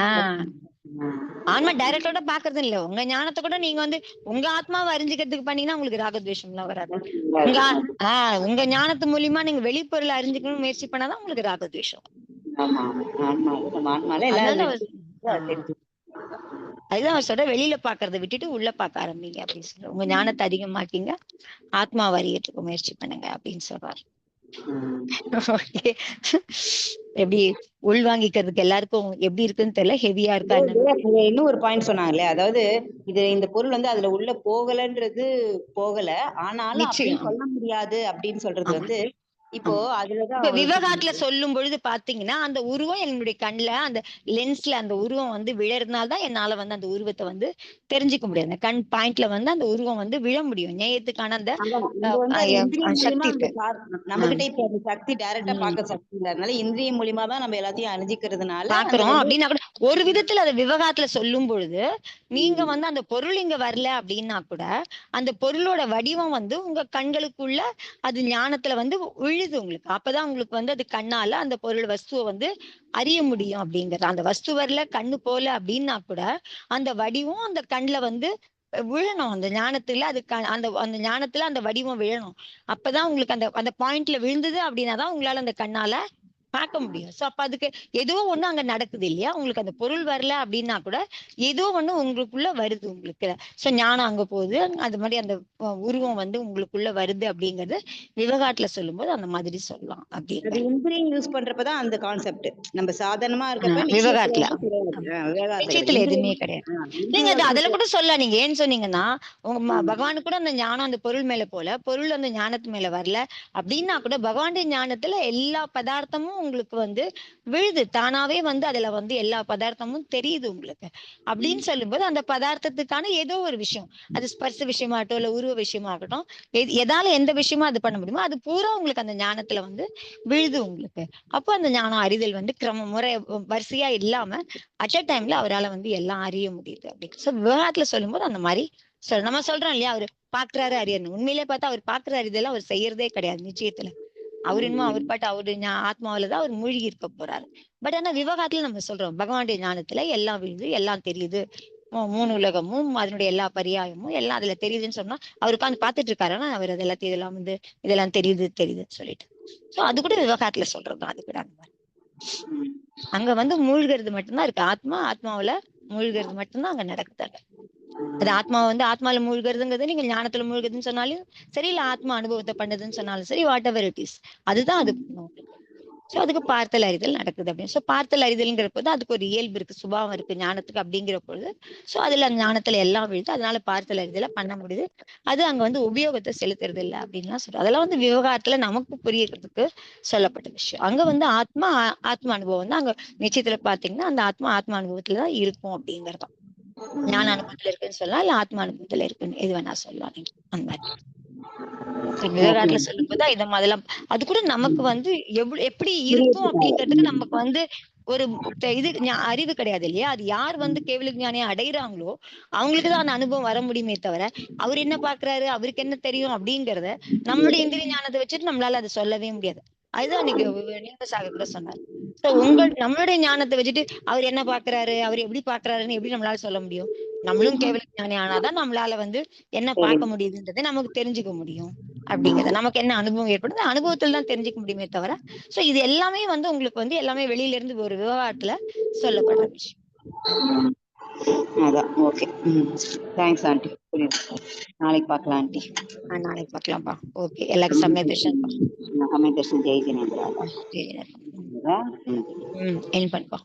B: ஆன்மா டைரக்டோட பாக்குறது இல்ல, உங்க ஞானத்தை கூட நீங்க உங்க ஆத்மாவை அறிஞ்சுக்கிறதுக்கு பண்ணீங்கன்னா உங்களுக்கு ராகத்வேஷம் எல்லாம் வராது. உங்க ஞானத்து மூலியமா நீங்க வெளிப்பொருளை அறிஞ்சுக்கணும்னு முயற்சி பண்ணாதான் உங்களுக்கு ராகத்வேஷம். அதுதான் அவர் சொல்ற, வெளியில பாக்குறத விட்டுட்டு உள்ள பார்க்க ஆரம்பிங்க அப்படின்னு சொல்ற. உங்க ஞானத்தை அதிகமாக்கிங்க, ஆத்மாவை அறியறதுக்கு முயற்சி பண்ணுங்க அப்படின்னு சொல்றாரு. எப்படி உள்வாங்கிக்கிறதுக்கு எல்லாருக்கும் எப்படி இருக்குன்னு தெரியல, ஹெவியா இருக்கா.
C: இன்னும் ஒரு பாயிண்ட் சொன்னாங்கல்ல, அதாவது இந்த பொருள் அதுல உள்ள போகலன்றது போகல, ஆனாலும் சொல்ல முடியாது அப்படின்னு சொல்றது இப்போ அதுலதான்
B: விவகாரத்துல சொல்லும் பொழுது பாத்தீங்கன்னா அந்த உருவம் என்னுடைய கண்ணுல அந்த லென்ஸ்ல அந்த உருவம் விழறதுனால்தான் என்னால அந்த உருவத்தை தெரிஞ்சுக்க முடியாது. அந்த கண் பாயிண்ட்ல அந்த உருவம் விழ முடியும். நியாயத்துக்கான அந்த சக்தி இருக்கு
C: நம்ம கிட்ட. இப்ப அந்த சக்தி டைரக்டா பாக்க சக்தி இல்லாதனால இந்திரிய மூலியமா தான் நம்ம எல்லாத்தையும் அறிஞ்சிக்கிறதுனால
B: பாக்குறோம். அப்படின்னா கூட ஒரு விதத்துல அதை விவகாரத்துல சொல்லும் பொழுது நீங்க அந்த பொருள் இங்க வரல அப்படின்னா கூட அந்த பொருளோட வடிவம் உங்க கண்களுக்குள்ள அது ஞானத்துல விழுது உங்களுக்கு. அப்பதான் உங்களுக்கு அது கண்ணால அந்த பொருள் வஸ்துவை அறிய முடியும் அப்படிங்கறது. அந்த வஸ்து வரல, கண்ணு போல அப்படின்னா கூட அந்த வடிவம் அந்த கண்ணுல விழணும். அந்த ஞானத்துல அது அந்த ஞானத்துல அந்த வடிவம் விழணும். அப்பதான் உங்களுக்கு அந்த பாயிண்ட்ல விழுந்தது அப்படின்னாதான் உங்களால அந்த கண்ணால பார்க்க முடியும். சோ அப்ப அதுக்கு ஏதோ ஒண்ணு அங்க நடக்குது இல்லையா. உங்களுக்கு அந்த பொருள் வரல அப்படின்னா கூட ஏதோ ஒண்ணு உங்களுக்குள்ள வருது உங்களுக்கு. சோ ஞானம் அங்க போகுது, அது மாதிரி அந்த உருவம் உங்களுக்குள்ள வருது அப்படிங்கறது விவகாரத்துல சொல்லும் போது அந்த மாதிரி சொல்லலாம்.
C: அப்படி இந்திரியம் யூஸ் பண்றப்பதான் அந்த கான்செப்ட் நம்ம சாதாரணமா இருக்கப்ப
B: விவகாரத்துல விஷயத்துல எதுவுமே கிடையாது. நீங்க அதுல கூட சொல்ல, நீங்க ஏன்னு சொன்னீங்கன்னா உங்க பகவானுக்கு கூட அந்த ஞானம் அந்த பொருள் மேல போல, பொருள் அந்த ஞானத்து மேல வரல அப்படின்னா கூட பகவானுடைய ஞானத்துல எல்லா பதார்த்தமும் உங்களுக்கு விழுது தானாவே. அதுல எல்லா பதார்த்தமும் தெரியுது உங்களுக்கு அப்படின்னு சொல்லும்போது அந்த பதார்த்தத்துக்கான ஏதோ ஒரு விஷயம், அது ஸ்பர்ச விஷயமாகட்டும் இல்ல உருவ விஷயமாகட்டும், எதால எந்த விஷயமா அது பண்ண முடியுமோ அது பூரா உங்களுக்கு அந்த ஞானத்துல விழுது உங்களுக்கு. அப்போ அந்த ஞானம் அறிதல் கிரம முறை வரிசையா இல்லாம அட் அ டைம்ல அவரால் எல்லாம் அறிய முடியுது அப்படின்னு. சோ விவகாரத்துல சொல்லும் போது அந்த மாதிரி நம்ம சொல்றோம் இல்லையா, அவரு பாக்குறாரு அறியணும். உண்மையிலே பார்த்தா அவர் பாக்குற அறிதெல்லாம் அவர் செய்யறதே கிடையாது நிச்சயத்துல. அவர் இன்னும் அவர் பாட்டு அவருடைய ஆத்மாவிலதான் அவர் மூழ்கி இருக்க போறாரு. பட் ஆனா விவகாரத்துல நம்ம சொல்றோம் பகவானுடைய ஞானத்துல எல்லாம் விழுது, எல்லாம் தெரியுது, 3 உலகமும் அதனுடைய எல்லா பரியாயமும் எல்லாம் அதுல தெரியுதுன்னு சொன்னா அவர் உட்காந்து பாத்துட்டு இருக்காரு. ஆனா அவர் அது எல்லாத்தையும் இதெல்லாம் தெரியுதுன்னு சொல்லிட்டு. சோ அது கூட விவகாரத்துல சொல்றதுதான். அது கூட அந்த மாதிரி அங்க மூழ்கிறது மட்டும்தான் இருக்கு. ஆத்மாவுல மூழ்கிறது மட்டும்தான் அங்க நடக்குது. அது ஆத்மால மூழ்கிறதுங்கிறது நீங்க ஞானத்துல மூழ்குதுன்னு சொன்னாலும் சரி, இல்ல ஆத்மா அனுபவத்தை பண்ணதுன்னு சொன்னாலும் சரி, வாட் எவர் இட் இஸ், அதுதான் அது. சோ அதுக்கு பார்த்தல் அறிதல் நடக்குது அப்படின்னு. சோ பார்த்தல் அறிதல்ங்கிற போது அதுக்கு ஒரு இயல்பு இருக்கு, சுபாவம் இருக்கு ஞானத்துக்கு அப்படிங்கிற பொழுது. சோ அதுல அந்த ஞானத்துல எல்லாம் விழுது. அதனால பார்த்தல் அறிதல பண்ண முடியுது. அது அங்க உபயோகத்தை செலுத்துறது இல்லை அப்படின்லாம் சொல்றோம். அதெல்லாம் விவகாரத்துல நமக்கு புரியறதுக்கு சொல்லப்பட்ட விஷயம். அங்க ஆத்மா அனுபவம் தான் அங்க நிச்சயத்துல பாத்தீங்கன்னா அந்த ஆத்மா அனுபவத்துலதான் இருக்கும் அப்படிங்கறதும். ஞான அனுபவத்துல இருக்குன்னு சொல்லலாம், இல்ல ஆத்மா அனுபவத்துல இருக்குன்னு எது வேணா சொல்லலாம். நீங்க அந்த மாதிரி விவகாரத்துல சொல்லும் போது இத மாதிரிலாம் அது கூட நமக்கு எப்படி இருக்கும் அப்படிங்கிறதுக்கு நமக்கு ஒரு இது அறிவு கிடையாது இல்லையா. அது யார் கேவல ஞானியை அடையிறாங்களோ அவங்களுக்குதான் அந்த அனுபவம் வர முடியுமே தவிர, அவர் என்ன பாக்குறாரு, அவருக்கு என்ன தெரியும் அப்படிங்கறத நம்மளுடைய இந்திரிய ஞானத்தை வச்சுட்டு நம்மளால அதை சொல்லவே முடியாது. அதுதான் இன்னைக்கு நீங்கசாக கூட சொன்னார். நம்மளுடைய ஞானத்தை வச்சுட்டு அவர் என்ன பாக்குறாரு, அவர் எப்படி பாக்குறாருன்னு எப்படி நம்மளால சொல்ல முடியும்? நம்மளும் கேவல ஞானி ஆனாதான் நம்மளால என்ன பார்க்க முடியுதுன்றதை நமக்கு தெரிஞ்சுக்க முடியும். அப்படிங்கறத நமக்கு என்ன அனுபவம் ஏற்படுது, அனுபவத்துல தான் தெரிஞ்சுக்க முடியுமே தவிர. சோ இது எல்லாமே உங்களுக்கு எல்லாமே வெளியில இருந்து ஒரு விவகாரத்துல சொல்லப்படுற விஷயம்.
C: அதான். ஓகே. Thanks aunty. புரியுது. நாளைக்கு பார்க்கலாம் ஆண்டி.
B: நாளைக்கு பார்க்கலாம்ப்பா. ஓகே. எல்லாருக்கும் சமய தர்ஷன்.
C: சமய தர்ஷன். ஜெய் ஜினேந்திரா.
B: என் பண்ணுப்பா.